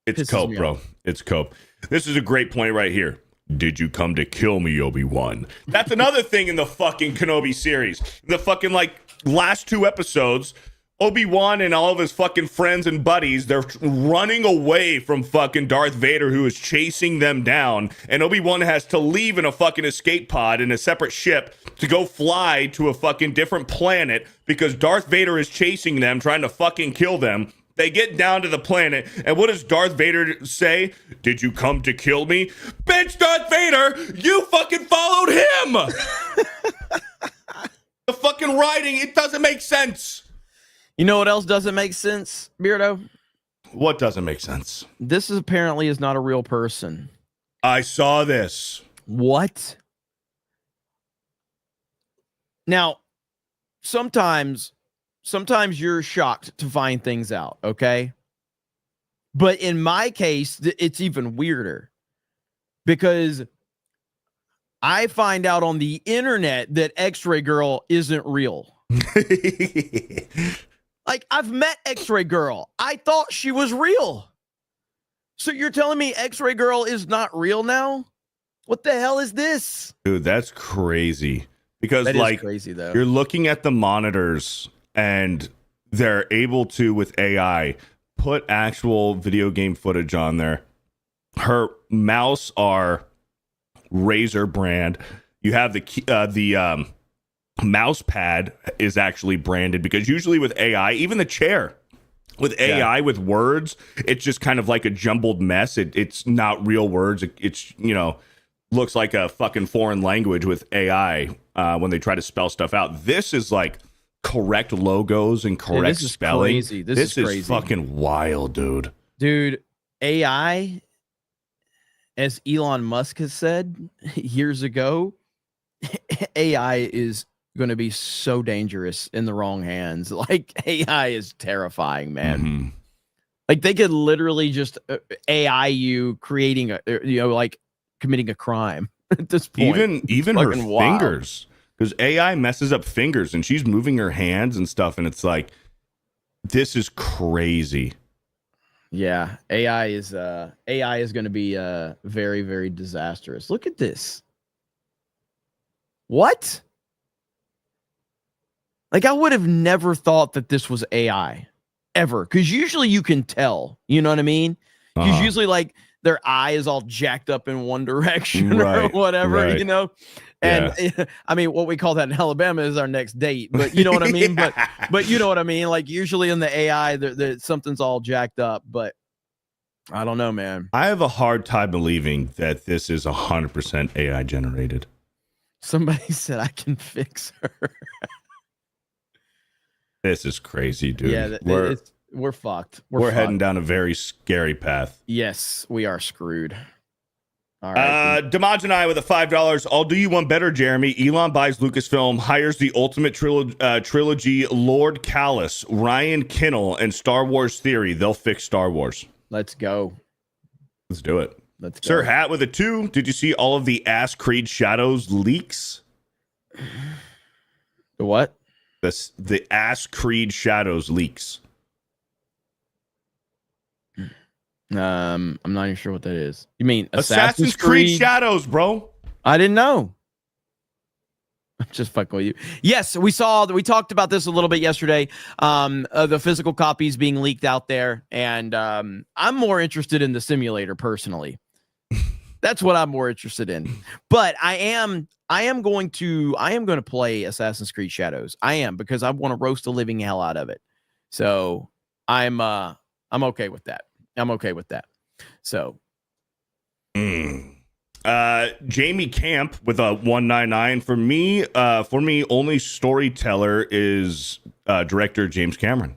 It's cope, bro. It's cope. This is a great point right here. Did you come to kill me, Obi-Wan? That's another thing in the fucking Kenobi series. The fucking like last 2 episodes, Obi-Wan and all of his fucking friends and buddies, they're running away from fucking Darth Vader, who is chasing them down. And Obi-Wan has to leave in a fucking escape pod in a separate ship to go fly to a fucking different planet because Darth Vader is chasing them, trying to fucking kill them. They get down to the planet, and what does Darth Vader say? Did you come to kill me? Bitch, Darth Vader, you fucking followed him! The fucking writing, it doesn't make sense. You know what else doesn't make sense, Beardo? What doesn't make sense? This is apparently is not a real person. I saw this. What? Now, sometimes you're shocked to find things out, okay? But in my case, it's even weirder because I find out on the internet that X-Ray Girl isn't real. Like, I've met X-Ray Girl. I thought she was real. So you're telling me X-Ray Girl is not real now? What the hell is this? Dude, that's crazy. Because That like is crazy, though. you're looking at the monitors and they're able to, with AI, put actual video game footage on there. Her mouse are Razer brand. You have the mouse pad is actually branded because usually with AI, even the chair with AI with words, it's just kind of like a jumbled mess. It's not real words. It's, you know, looks like a fucking foreign language with AI when they try to spell stuff out. This is like correct logos and correct spelling. Crazy. This is crazy. Fucking wild, dude. Dude, AI, as Elon Musk has said years ago, AI is going to be so dangerous in the wrong hands. Like, AI is terrifying, man. Mm-hmm. Like, they could literally just AI you creating a, you know, like committing a crime at this point. Even her wild. fingers, because AI messes up fingers and she's moving her hands and stuff, and it's like, this is crazy. Yeah, AI is going to be very, very disastrous. Look at this. What? Like, I would have never thought that this was AI ever, because usually you can tell, you know what I mean? Because usually, like, their eye is all jacked up in one direction or whatever, you know? And I mean, what we call that in Alabama is our next date, but you know what I mean? But you know what I mean? Like, usually in the AI, something's all jacked up, but I don't know, man. I have a hard time believing that this is 100% AI generated. Somebody said I can fix her. This is crazy, dude. Yeah, we're fucked. We're heading down a very scary path. Yes, we are screwed. All right. Damaj and I with a $5. I'll do you one better, Jeremy. Elon buys Lucasfilm, hires the ultimate trilogy Lord Callus, Ryan Kinnell, and Star Wars Theory. They'll fix Star Wars. Let's go. Let's do it. Let's go. Sir Hat with a 2. Did you see all of the Ass Creed Shadows leaks? The what? The Ass Creed Shadows leaks. I'm not even sure what that is. You mean Assassin's Creed Shadows, bro? I didn't know. I'm just fucking with you. Yes, we talked about this a little bit yesterday. The physical copies being leaked out there, and I'm more interested in the simulator personally. That's what I'm more interested in. But I am going to play Assassin's Creed Shadows. I am, because I want to roast the living hell out of it. So I'm okay with that. I'm okay with that. So Jamie Camp with a 199. For me, only storyteller is director James Cameron.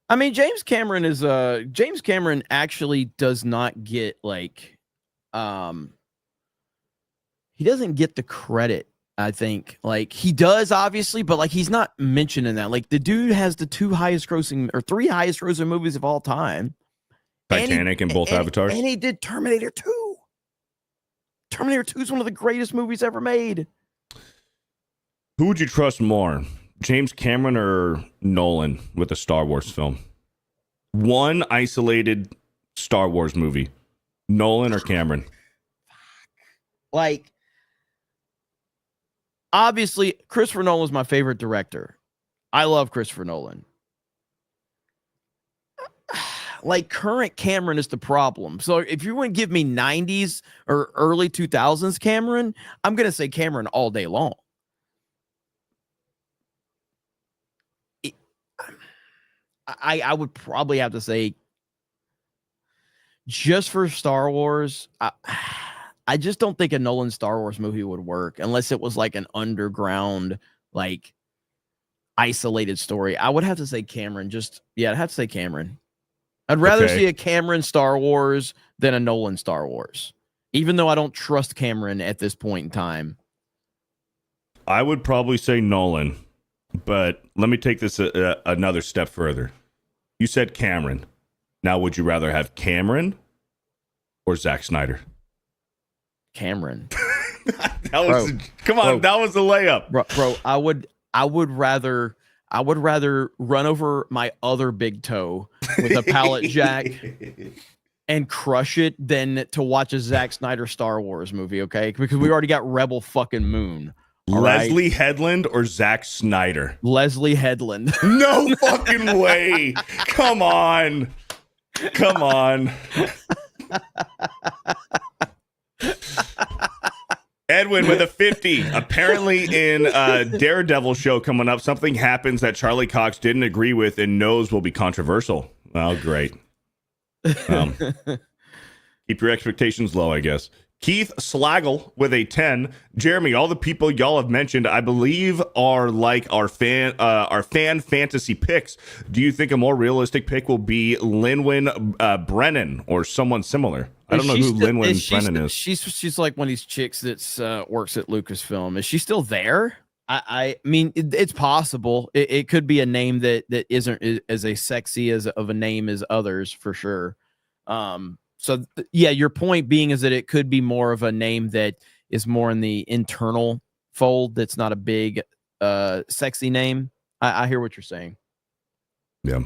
I mean, James Cameron actually does not get like he doesn't get the credit, I think. Like, he does, obviously, but like, he's not mentioned in that. Like, the dude has the 3 highest grossing movies of all time. Titanic and both Avatars. And he did Terminator 2. Terminator 2 is one of the greatest movies ever made. Who would you trust more, James Cameron or Nolan with a Star Wars film? One isolated Star Wars movie. Nolan or Cameron? Like, obviously, Christopher Nolan is my favorite director. I love Christopher Nolan. Like, current Cameron is the problem. So if you want to give me 90s or early 2000s Cameron, I'm going to say Cameron all day long. I would probably have to say, just for Star Wars, I just don't think a Nolan Star Wars movie would work unless it was like an underground, like, isolated story. I would have to say Cameron. I'd have to say Cameron. I'd rather see a Cameron Star Wars than a Nolan Star Wars, even though I don't trust Cameron at this point in time. I would probably say Nolan, but let me take this another step further. You said Cameron. Now, would you rather have Cameron or Zack Snyder? Cameron. That was that was a layup, bro. I would rather run over my other big toe with a pallet jack and crush it than to watch a Zack Snyder Star Wars movie, okay? Because we already got Rebel fucking Moon. Leslie Headland or Zack Snyder? Leslie Headland. No fucking way. Come on. Edwin with a 50. Apparently in a Daredevil show coming up, something happens that Charlie Cox didn't agree with and knows will be controversial. Oh, great. Keep your expectations low, I guess. Keith Slaggle with a 10. Jeremy, all the people y'all have mentioned, I believe, are like our fan fantasy picks. Do you think a more realistic pick will be Lin-Win Brennan or someone similar? I don't know who Lin-Win Brennan is. She's like one of these chicks that works at Lucasfilm. Is she still there? I mean, it's possible. It could be a name that isn't as a sexy as of a name as others, for sure. So yeah, your point being is that it could be more of a name that is more in the internal fold. That's not a big, sexy name. I hear what you're saying. Yeah.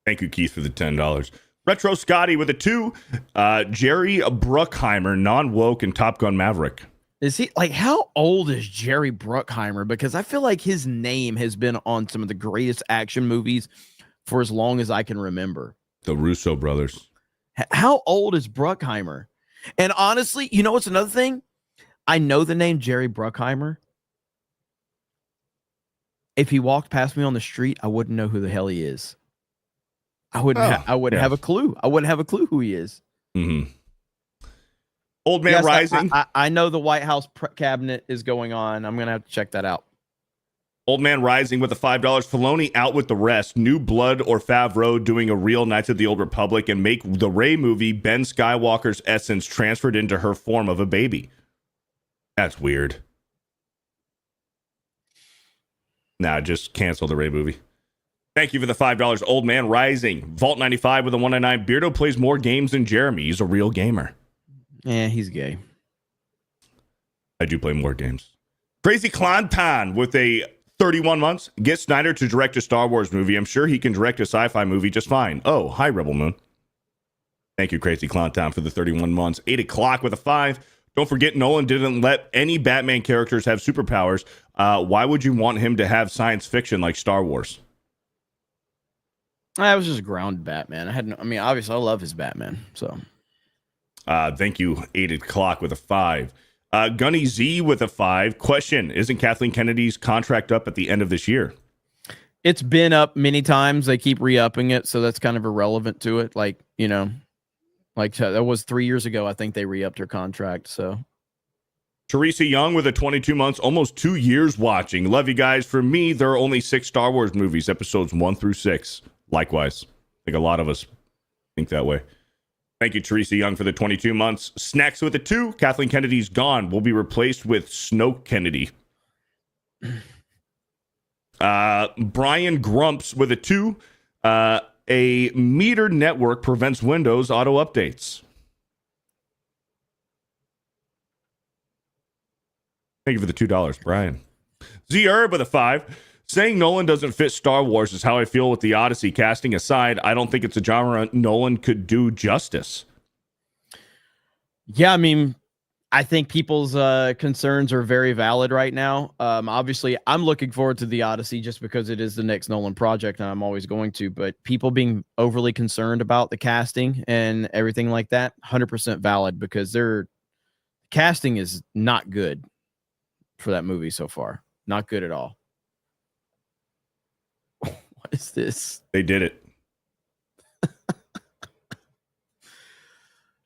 Thank you, Keith, for the $10. Retro Scotty with a 2. Jerry Bruckheimer, non-woke and Top Gun Maverick. Is he like, how old is Jerry Bruckheimer? Because I feel like his name has been on some of the greatest action movies for as long as I can remember. The Russo brothers. How old is Bruckheimer? And honestly, you know what's another thing? I know the name Jerry Bruckheimer. If he walked past me on the street, I wouldn't know who the hell he is. I wouldn't have a clue. I wouldn't have a clue who he is. Mm-hmm. Old Man Rising. I know the White House cabinet is going on. I'm going to have to check that out. Old Man Rising with a $5. Filoni out with the rest. New Blood or Favreau doing a real Knights of the Old Republic and make the Rey movie Ben Skywalker's essence transferred into her form of a baby. That's weird. Nah, just cancel the Rey movie. Thank you for the $5. Old Man Rising. Vault 95 with a 199. Beardo plays more games than Jeremy. He's a real gamer. Yeah, he's gay. I do play more games. Crazy Clanton with a 31 months. Get Snyder to direct a Star Wars movie. I'm sure he can direct a sci-fi movie just fine. Oh, hi, Rebel Moon. Thank you, Crazy Clanton, for the 31 months. 8 o'clock with a 5. Don't forget, Nolan didn't let any Batman characters have superpowers. Why would you want him to have science fiction like Star Wars? I was just grounded Batman. Obviously, I love his Batman. So, thank you. 8 o'clock with a 5. Gunny Z with a 5. Question: isn't Kathleen Kennedy's contract up at the end of this year? It's been up many times. They keep re-upping it, so that's kind of irrelevant to it. Like, you know, like that was 3 years ago. I think they re-upped her contract. So. Teresa Young with a 22 months, almost 2 years watching. Love you guys. For me, there are only 6 Star Wars movies, episodes 1 through 6. Likewise, I think a lot of us think that way. Thank you, Teresa Young, for the 22 months. Snacks with a 2. Kathleen Kennedy's gone. Will be replaced with Snoke Kennedy. Brian Grumps with a 2. A meter network prevents Windows auto updates. Thank you for the $2, Brian. Z Herb with a 5. Saying Nolan doesn't fit Star Wars is how I feel with the Odyssey. Casting aside, I don't think it's a genre Nolan could do justice. Yeah, I mean, I think people's concerns are very valid right now. Obviously, I'm looking forward to the Odyssey just because it is the next Nolan project, and I'm always going to. But people being overly concerned about the casting and everything like that, 100% valid because their casting is not good for that movie so far. Not good at all. What is this? They did it.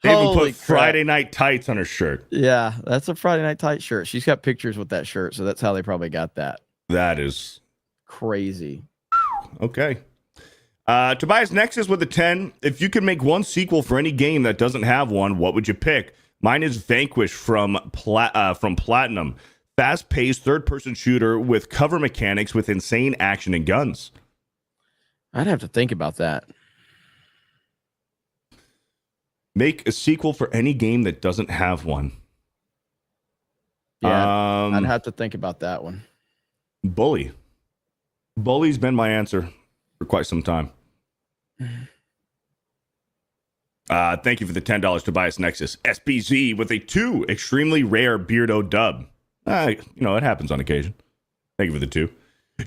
They even Holy put crap. Friday Night Tights on her shirt. Yeah, that's a Friday Night Tight shirt. She's got pictures with that shirt, so that's how they probably got that. That is Crazy. okay. Tobias Nexus with a 10. If you could make one sequel for any game that doesn't have one, what would you pick? Mine is Vanquish from Platinum. Fast-paced third-person shooter with cover mechanics with insane action and guns. I'd have to think about that. Make a sequel for any game that doesn't have one. Yeah, I'd have to think about that one. Bully. Bully's been my answer for quite some time. Thank you for the $10, Tobias Nexus. SPZ with a 2. Extremely rare Beardo dub. It happens on occasion. Thank you for the 2.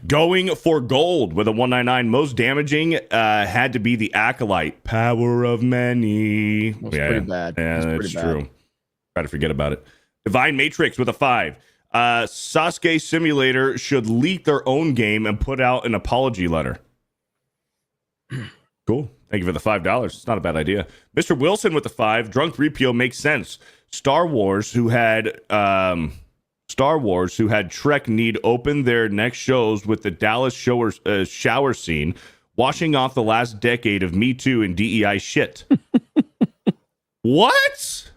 Going for gold with a 199. Most damaging had to be the Acolyte. Power of many. That's pretty bad. Yeah, that's true. Try to forget about it. Divine Matrix with a 5. Sasuke Simulator should leak their own game and put out an apology letter. Cool. Thank you for the $5. It's not a bad idea. Mr. Wilson with the 5. Drunk 3PO makes sense. Star Wars, who had Trek need open their next shows with the Dallas shower scene, washing off the last decade of Me Too and DEI shit. What?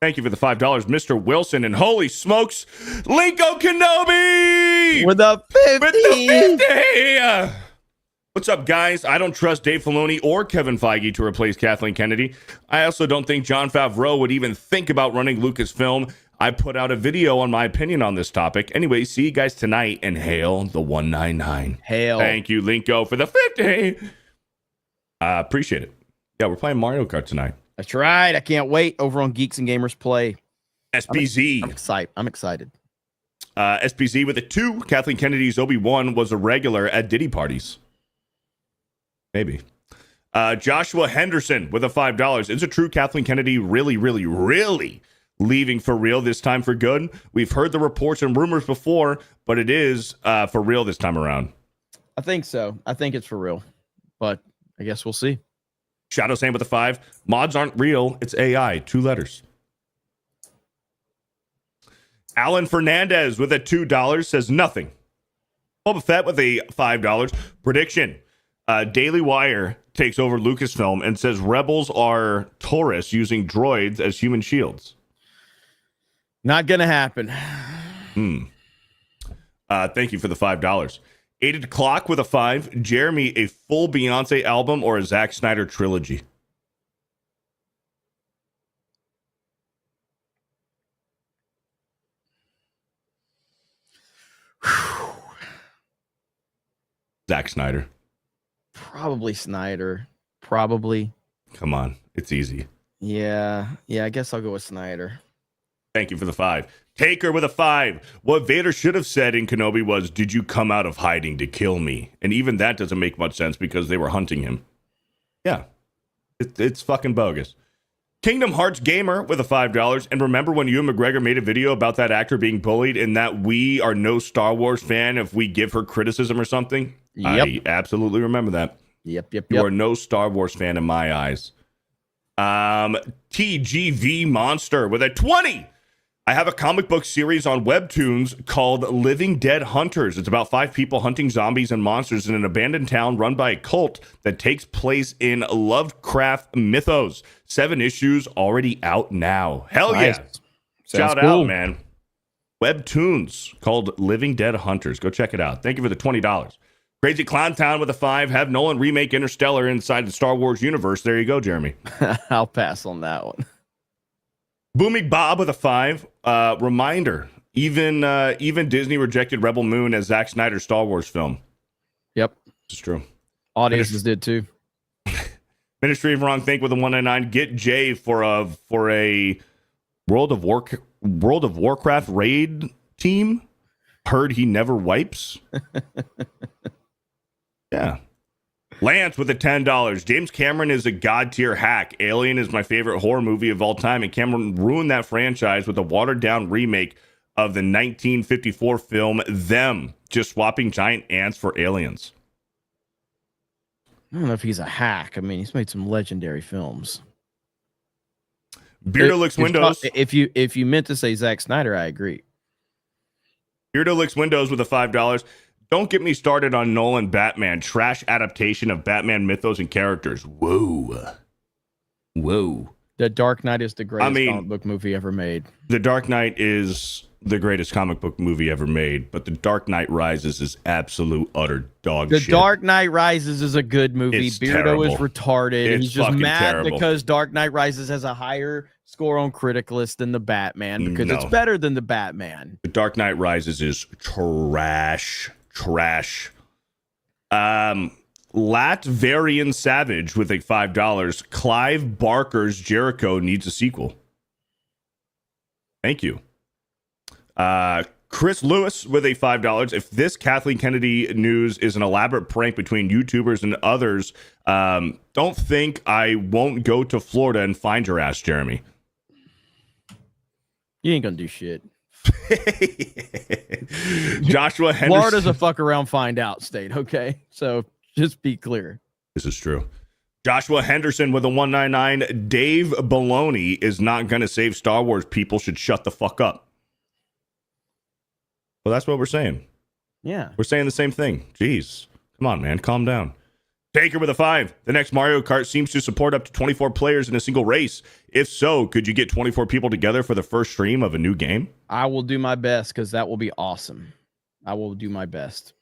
Thank you for the $5, Mr. Wilson. And holy smokes, Linko Kenobi! With a 50! What's up, guys? I don't trust Dave Filoni or Kevin Feige to replace Kathleen Kennedy. I also don't think Jon Favreau would even think about running Lucasfilm. I put out a video on my opinion on this topic. Anyway, see you guys tonight, and hail the 199. Hail. Thank you, Linko, for the 50. Appreciate it. Yeah, we're playing Mario Kart tonight. That's right. I can't wait. Over on Geeks and Gamers Play. SPZ. I'm excited. SPZ with a 2. Kathleen Kennedy's Obi-Wan was a regular at Diddy parties. Maybe. Joshua Henderson with a $5. Is it true Kathleen Kennedy really leaving for real this time for good? We've heard the reports and rumors before, but it is for real this time around. I think so. I think it's for real, but I guess we'll see. Shadow Sam with a 5. Mods aren't real. It's AI. 2 letters. Alan Fernandez with a $2 says nothing. Boba Fett with a $5. Prediction. Daily Wire takes over Lucasfilm and says rebels are Taurus using droids as human shields. Not gonna happen. Thank you for the $5. 8 o'clock with a 5. Jeremy, a full Beyonce album or a Zack Snyder trilogy? Zack Snyder. Probably Snyder. Probably. Come on, it's easy. Yeah, I guess I'll go with Snyder. Thank you for the 5. Taker with a 5. What Vader should have said in Kenobi was, "Did you come out of hiding to kill me?" And even that doesn't make much sense because they were hunting him. Yeah, it's fucking bogus. Kingdom Hearts Gamer with a $5. And remember when Ewan McGregor made a video about that actor being bullied and that we are no Star Wars fan if we give her criticism or something? Yep. I absolutely remember that. Yep. You are no Star Wars fan in my eyes. TGV Monster with a 20. I have a comic book series on Webtoons called Living Dead Hunters. It's about 5 people hunting zombies and monsters in an abandoned town run by a cult that takes place in Lovecraft mythos. 7 issues already out now. Hell Nice. yeah. Sounds Shout cool. out, man. Webtoons called Living Dead Hunters. Go check it out. Thank you for the $20. Crazy Clown Town with a 5. Have Nolan remake Interstellar inside the Star Wars universe. There you go, Jeremy. I'll pass on that one. Booming Bob with a 5. Reminder, even Disney rejected Rebel Moon as Zack Snyder's Star Wars film. Yep. It's true. Audiences did too. Ministry of Wrong Think with a 199. Get Jay for a World of Warcraft raid team. Heard he never wipes. Yeah. Lance with a $10. James Cameron is a god tier hack. Alien is my favorite horror movie of all time, and Cameron ruined that franchise with a watered down remake of the 1954 film Them, just swapping giant ants for aliens. I don't know if he's a hack. I mean, he's made some legendary films. Beardo Licks Windows. If you meant to say Zack Snyder, I agree. Beardo Licks Windows with a $5. Don't get me started on Nolan Batman. Trash adaptation of Batman mythos and characters. Whoa. The Dark Knight is the greatest comic book movie ever made. The Dark Knight is the greatest comic book movie ever made, but The Dark Knight Rises is absolute utter dog shit. The Dark Knight Rises is a good movie. It's Beardo terrible. is retarded. It's He's just mad terrible. because Dark Knight Rises has a higher score on critic list than the Batman because No. it's better than the Batman. The Dark Knight Rises is trash. Latvarian Savage with a $5. Clive Barker's Jericho needs a sequel. Thank you. Chris Lewis with a $5. If this Kathleen Kennedy news is an elaborate prank between YouTubers and others, don't think I won't go to Florida and find your ass, Jeremy. You ain't gonna do shit. Joshua Henderson. Florida's a fuck around, find out state. Okay, so just be clear. This is true. Joshua Henderson with a 199. Dave Baloney is not going to save Star Wars. People should shut the fuck up. Well, that's what we're saying. Yeah. We're saying the same thing. Jeez. Come on, man. Calm down. Taker with a 5. The next Mario Kart seems to support up to 24 players in a single race. If so, could you get 24 people together for the first stream of a new game? I will do my best because that will be awesome. I will do my best.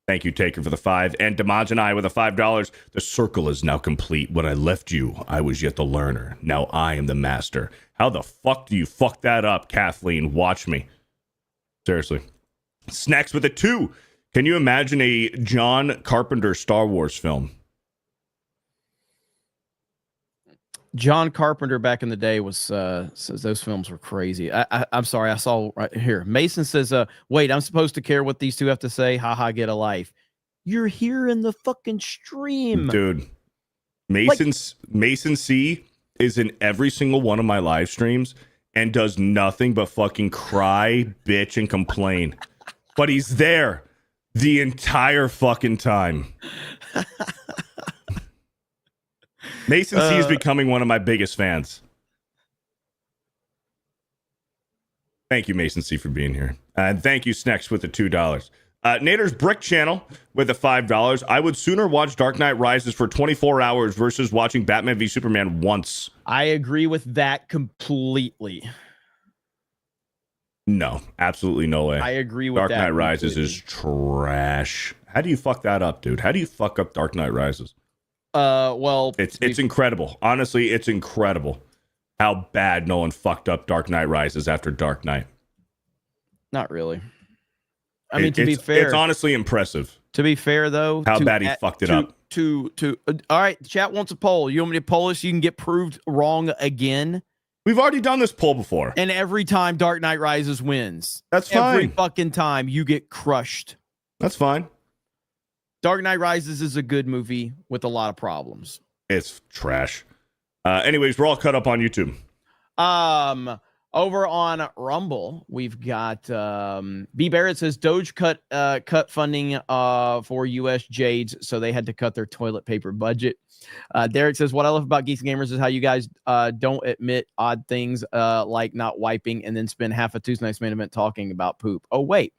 Thank you, Taker, for the 5. And Damaj and I with a $5. The circle is now complete. When I left you, I was yet the learner. Now I am the master. How the fuck do you fuck that up, Kathleen? Watch me. Seriously. Snacks with a 2. Can you imagine a John Carpenter Star Wars film? John Carpenter back in the day was says those films were crazy. I'm sorry, I saw right here. Mason says, wait, I'm supposed to care what these two have to say. Haha, get a life. You're here in the fucking stream. Dude. Mason C is in every single one of my live streams and does nothing but fucking cry, bitch, and complain. But he's there the entire fucking time. Mason C is becoming one of my biggest fans. Thank you, Mason C, for being here. And thank you, Snex, with the $2. Nader's Brick Channel with the $5. I would sooner watch Dark Knight Rises for 24 hours versus watching Batman v Superman once. I agree with that completely. No, absolutely no way. I agree with Dark that. Knight Rises is trash. How do you fuck that up, dude? How do you fuck up Dark Knight Rises? Well, it's incredible. Honestly, it's incredible how bad Nolan fucked up Dark Knight Rises after Dark Knight. Not really. I mean, to be fair, it's honestly impressive. To be fair, though, how bad he fucked it up. All right, the chat wants a poll. You want me to poll this? You can get proved wrong again. We've already done this poll before. And every time Dark Knight Rises wins. That's fine. Every fucking time you get crushed. That's fine. Dark Knight Rises is a good movie with a lot of problems. It's trash. Anyways, we're all cut up on YouTube. Over on Rumble, we've got B Barrett says Doge cut funding for US Jades, so they had to cut their toilet paper budget. Derek says, what I love about Geeks Gamers is how you guys don't admit odd things like not wiping and then spend half a Tuesday Night's Main Event talking about poop. Oh, wait.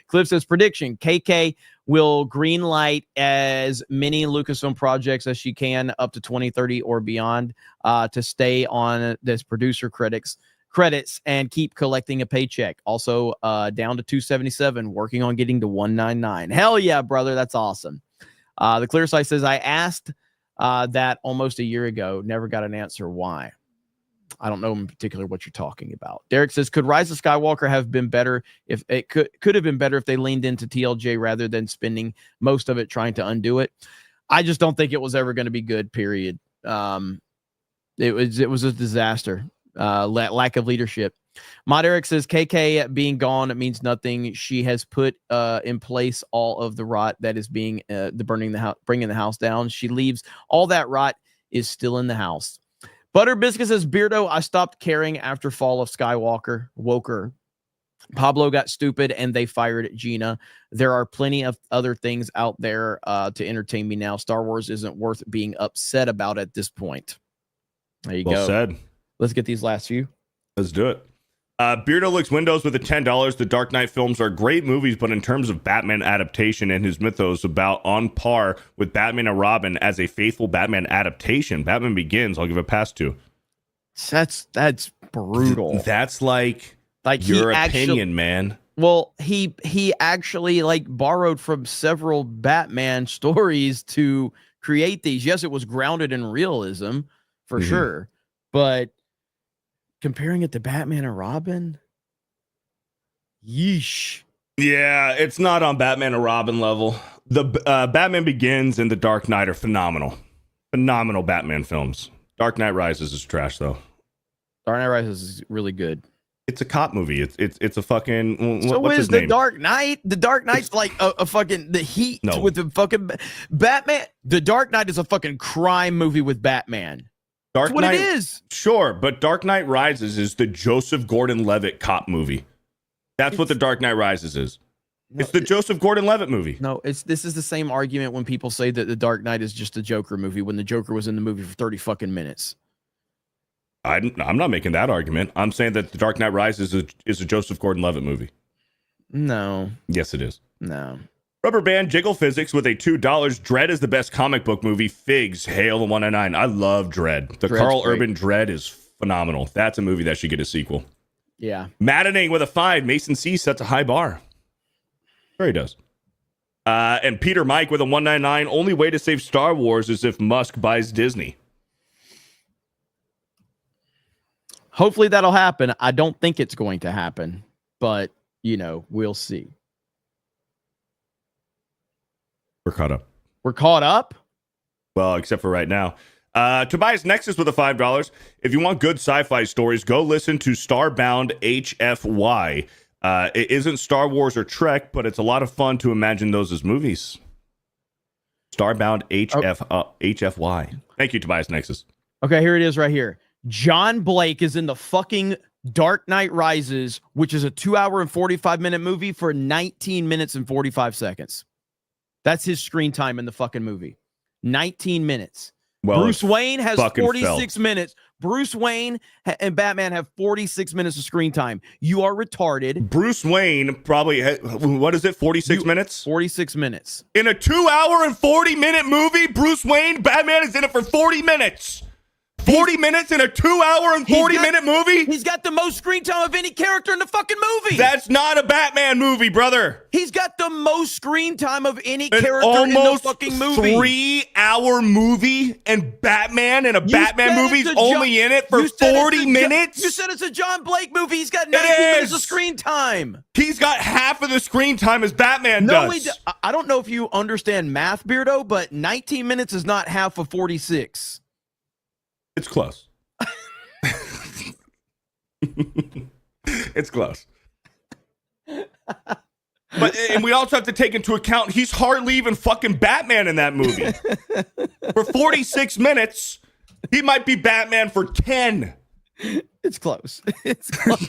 Cliff says, prediction, KK will greenlight as many Lucasfilm projects as she can up to 2030 or beyond to stay on this producer credits and keep collecting a paycheck. Also down to 277, working on getting to 199. Hell yeah, brother. That's awesome. The Clear Sight says, I asked that almost a year ago, never got an answer why. I don't know in particular what you're talking about. Derek says, could Rise of Skywalker have been better if it could have been better if they leaned into TLJ rather than spending most of it trying to undo it? I just don't think it was ever going to be good. Period. It was a disaster. Lack of leadership. Mod Eric says KK being gone, it means nothing. She has put in place all of the rot that is being bringing the house down. She leaves all that rot is still in the house. Butter Biscuit says Beardo, I stopped caring after Fall of Skywalker. Woker. Pablo got stupid and they fired Gina. There are plenty of other things out there to entertain me now. Star Wars isn't worth being upset about at this point. There you go. Well said. Let's get these last few. Let's do it. Beardo Licks Windows with the $10. The Dark Knight films are great movies, but in terms of Batman adaptation and his mythos, about on par with Batman and Robin as a faithful Batman adaptation. Batman Begins, I'll give a pass to. That's brutal. That's like your opinion, man. Well, he actually like borrowed from several Batman stories to create these. Yes, it was grounded in realism for sure, but comparing it to Batman and Robin, yeesh. Yeah, it's not on Batman and Robin level. The Batman Begins and The Dark Knight are phenomenal. Phenomenal Batman films. Dark Knight Rises is trash, though. Dark Knight Rises is really good. It's a cop movie. It's a fucking... So what's is his The name? Dark Knight. The Dark Knight's like a fucking... The Heat with the fucking... Batman. The Dark Knight is a fucking crime movie with Batman. Dark That's what Knight, it is. Sure, but Dark Knight Rises is the Joseph Gordon-Levitt cop movie. That's what the Dark Knight Rises is. No, it's the Joseph Gordon-Levitt movie. No, this is the same argument when people say that The Dark Knight is just a Joker movie when the Joker was in the movie for 30 fucking minutes. I'm not making that argument. I'm saying that The Dark Knight Rises is a Joseph Gordon-Levitt movie. No. Yes, it is. No. Rubber Band Jiggle Physics with a $2. Dredd is the best comic book movie. Figs, hail the 109. I love Dredd. The Dredd's Carl great. Urban Dredd is phenomenal. That's a movie that should get a sequel. Yeah. Maddening with a 5. Mason C sets a high bar. Sure he does. And Peter Mike with a 199. Only way to save Star Wars is if Musk buys Disney. Hopefully that'll happen. I don't think it's going to happen, but we'll see. We're caught up. We're caught up? Well, except for right now. Tobias Nexus with a $5. If you want good sci-fi stories, go listen to Starbound HFY. It isn't Star Wars or Trek, but it's a lot of fun to imagine those as movies. Starbound HFY. Thank you, Tobias Nexus. Okay, here it is right here. John Blake is in the fucking Dark Knight Rises, which is a 2-hour and 45-minute movie for 19 minutes and 45 seconds. That's his screen time in the fucking movie. 19 minutes. Well, Bruce Wayne has fucking 46 felt. minutes. Bruce Wayne and Batman have 46 minutes of screen time. You are retarded. Bruce Wayne probably, what is it, 46 minutes? 46 minutes. In a 2-hour and 40-minute movie, Bruce Wayne, Batman is in it for 40 minutes. 40 minutes in a 2-hour and 40-minute movie? He's got the most screen time of any character in the fucking movie. That's not a Batman movie, brother. He's got the most screen time of any character in the fucking movie. 3-hour movie, and Batman in a Batman movie's only in it for 40 minutes? You said it's a John Blake movie. He's got 19 minutes of screen time. He's got half of the screen time as Batman does. I don't know if you understand math, Beardo, but 19 minutes is not half of 46. It's close. It's close. And we also have to take into account he's hardly even fucking Batman in that movie. For 46 minutes, he might be Batman for 10. It's close. It's close.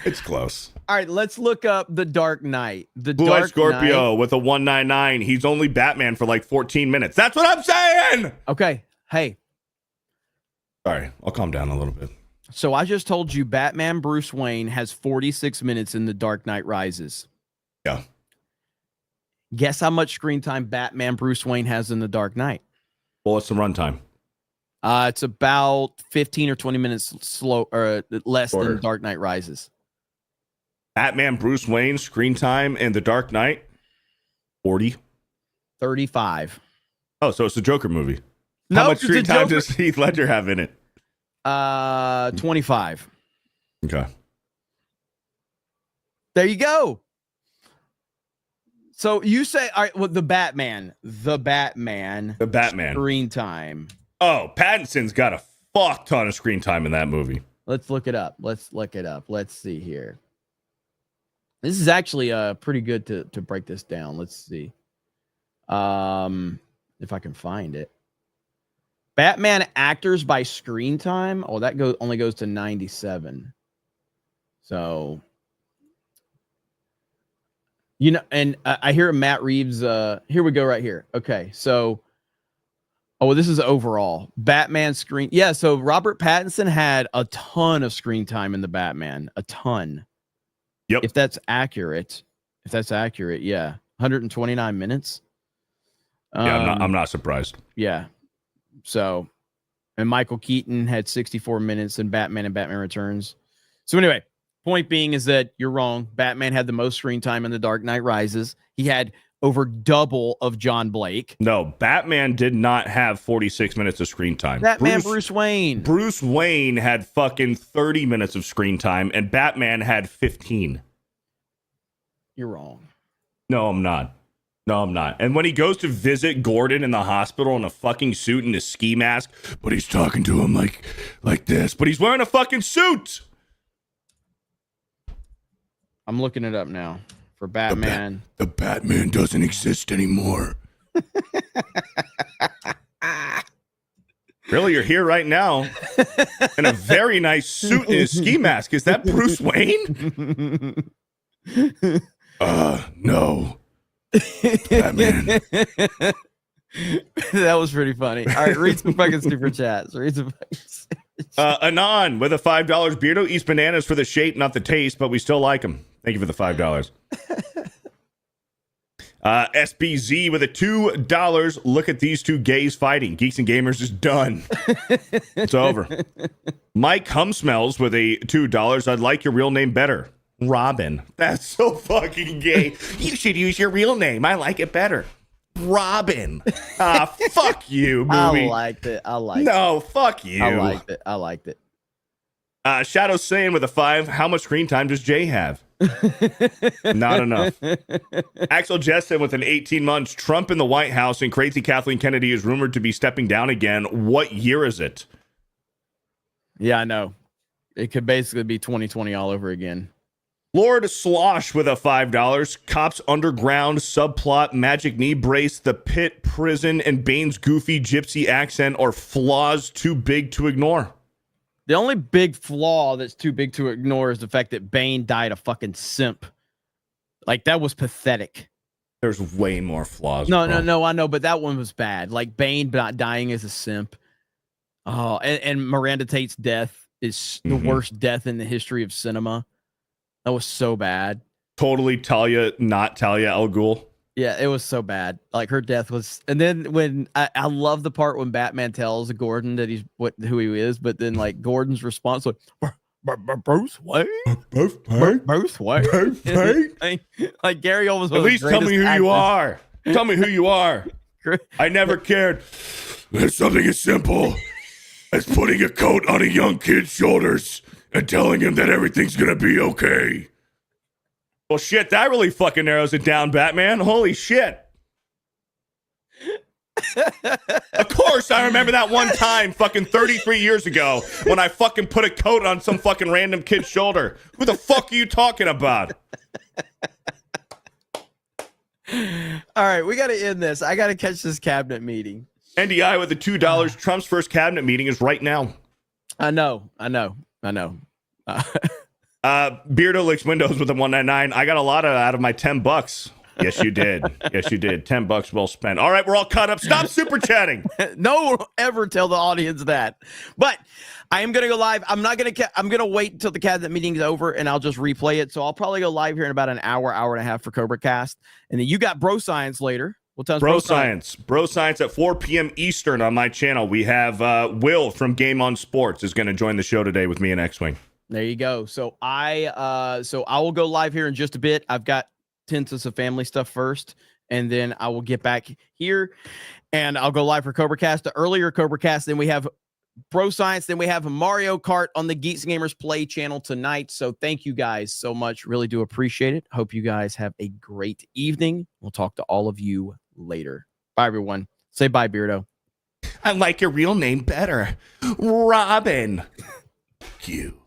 It's close. All right, let's look up The Dark Knight. Blue Eye Scorpio with a 199. He's only Batman for like 14 minutes. That's what I'm saying. Okay. Hey. Sorry, I'll calm down a little bit. So I just told you Batman Bruce Wayne has 46 minutes in The Dark Knight Rises. Yeah. Guess how much screen time Batman Bruce Wayne has in The Dark Knight? Well, what's the runtime? It's about 15 or 20 minutes slow or less Shorter. than Dark Knight Rises. Batman Bruce Wayne screen time in The Dark Knight 40. 35. Oh, so it's a Joker movie. No, How much screen time does Heath Ledger have in it? 25. Okay. There you go. So you say, all right, well, the Batman screen time. Oh, Pattinson's got a fuck ton of screen time in that movie. Let's look it up. Let's see here. This is actually pretty good to break this down. Let's see. If I can find it. Batman actors by screen time. Oh, that only goes to 97. So, you know, and I hear Matt Reeves. Here we go right here. Okay, so, oh, this is overall Batman screen. Yeah, so Robert Pattinson had a ton of screen time in the Batman, a ton. Yep. If that's accurate, yeah, 129 minutes. Yeah, I'm not surprised. Yeah. So, and Michael Keaton had 64 minutes in Batman and Batman Returns. So anyway, point being is that you're wrong. Batman had the most screen time in The Dark Knight Rises. He had over double of John Blake. No, Batman did not have 46 minutes of screen time. Bruce Wayne. Bruce Wayne had fucking 30 minutes of screen time, and Batman had 15. You're wrong. No, I'm not. And when he goes to visit Gordon in the hospital in a fucking suit and a ski mask, but he's talking to him like this, but he's wearing a fucking suit. I'm looking it up now for Batman. The Batman doesn't exist anymore. Really, you're here right now in a very nice suit and a ski mask. Is that Bruce Wayne? No. Batman. That was pretty funny. All right, read some fucking super chats. Anon with a $5 Beardo eats bananas for the shape, not the taste, but we still like them. Thank you for the $5. SBZ with a $2. Look at these two gays fighting. Geeks and Gamers is done. It's over. Mike Humsmells with a $2. I'd like your real name better. Robin. That's so fucking gay. You should use your real name. I like it better. Robin. Fuck you, movie. I liked it. No, fuck you. I liked it. Shadow saying with a 5, how much screen time does Jay have? Not enough. Axel Jessen with an 18 months. Trump in the White House and crazy Kathleen Kennedy is rumored to be stepping down again. What year is it? Yeah, I know. It could basically be 2020 all over again. Lord Slosh with a $5. Cops Underground subplot, magic knee brace, the pit, prison, and Bane's goofy gypsy accent are flaws too big to ignore. The only big flaw that's too big to ignore is the fact that Bane died a fucking simp. Like, that was pathetic. There's way more flaws. No, I know, but that one was bad. Like, Bane not dying as a simp. Oh, and Miranda Tate's death is the worst death in the history of cinema. That was so bad. Totally Talia, not Talia al Ghul. Yeah, it was so bad. Like, her death was, and then when I love the part when Batman tells Gordon that he's who he is, but then like Gordon's response like, Bruce Wayne, Bruce Wayne. Like Gary almost. At least tell me who you are. Tell me who you are. I never cared. There's something as simple as putting a coat on a young kid's shoulders and telling him that everything's gonna be okay. Well, shit, that really fucking narrows it down, Batman. Holy shit. Of course, I remember that one time fucking 33 years ago when I fucking put a coat on some fucking random kid's shoulder. Who the fuck are you talking about? All right, we got to end this. I got to catch this cabinet meeting. NDI with the $2. Trump's first cabinet meeting is right now. I know. Beardo licks windows with a 199. I got a lot out of my $10. Yes, you did. Yes, you did. $10 well spent. All right, we're all caught up. Stop super chatting. No one will ever tell the audience that. But I am going to go live. I'm going to wait until the cabinet meeting is over and I'll just replay it. So I'll probably go live here in about an hour and a half for Cobra Cast. And then you got Bro Science later. What time's Bro Science at 4 p.m. Eastern on my channel. We have Will from Game On Sports is going to join the show today with me and X-Wing. There you go. So I will go live here in just a bit. I've got tons of family stuff first, and then I will get back here and I'll go live for Cobra Cast. The earlier Cobra Cast, then we have Bro Science. Then we have Mario Kart on the Geeks Gamers Play channel tonight. So thank you guys so much. Really do appreciate it. Hope you guys have a great evening. We'll talk to all of you later. Bye, everyone. Say bye, Beardo. I like your real name better. Robin. You.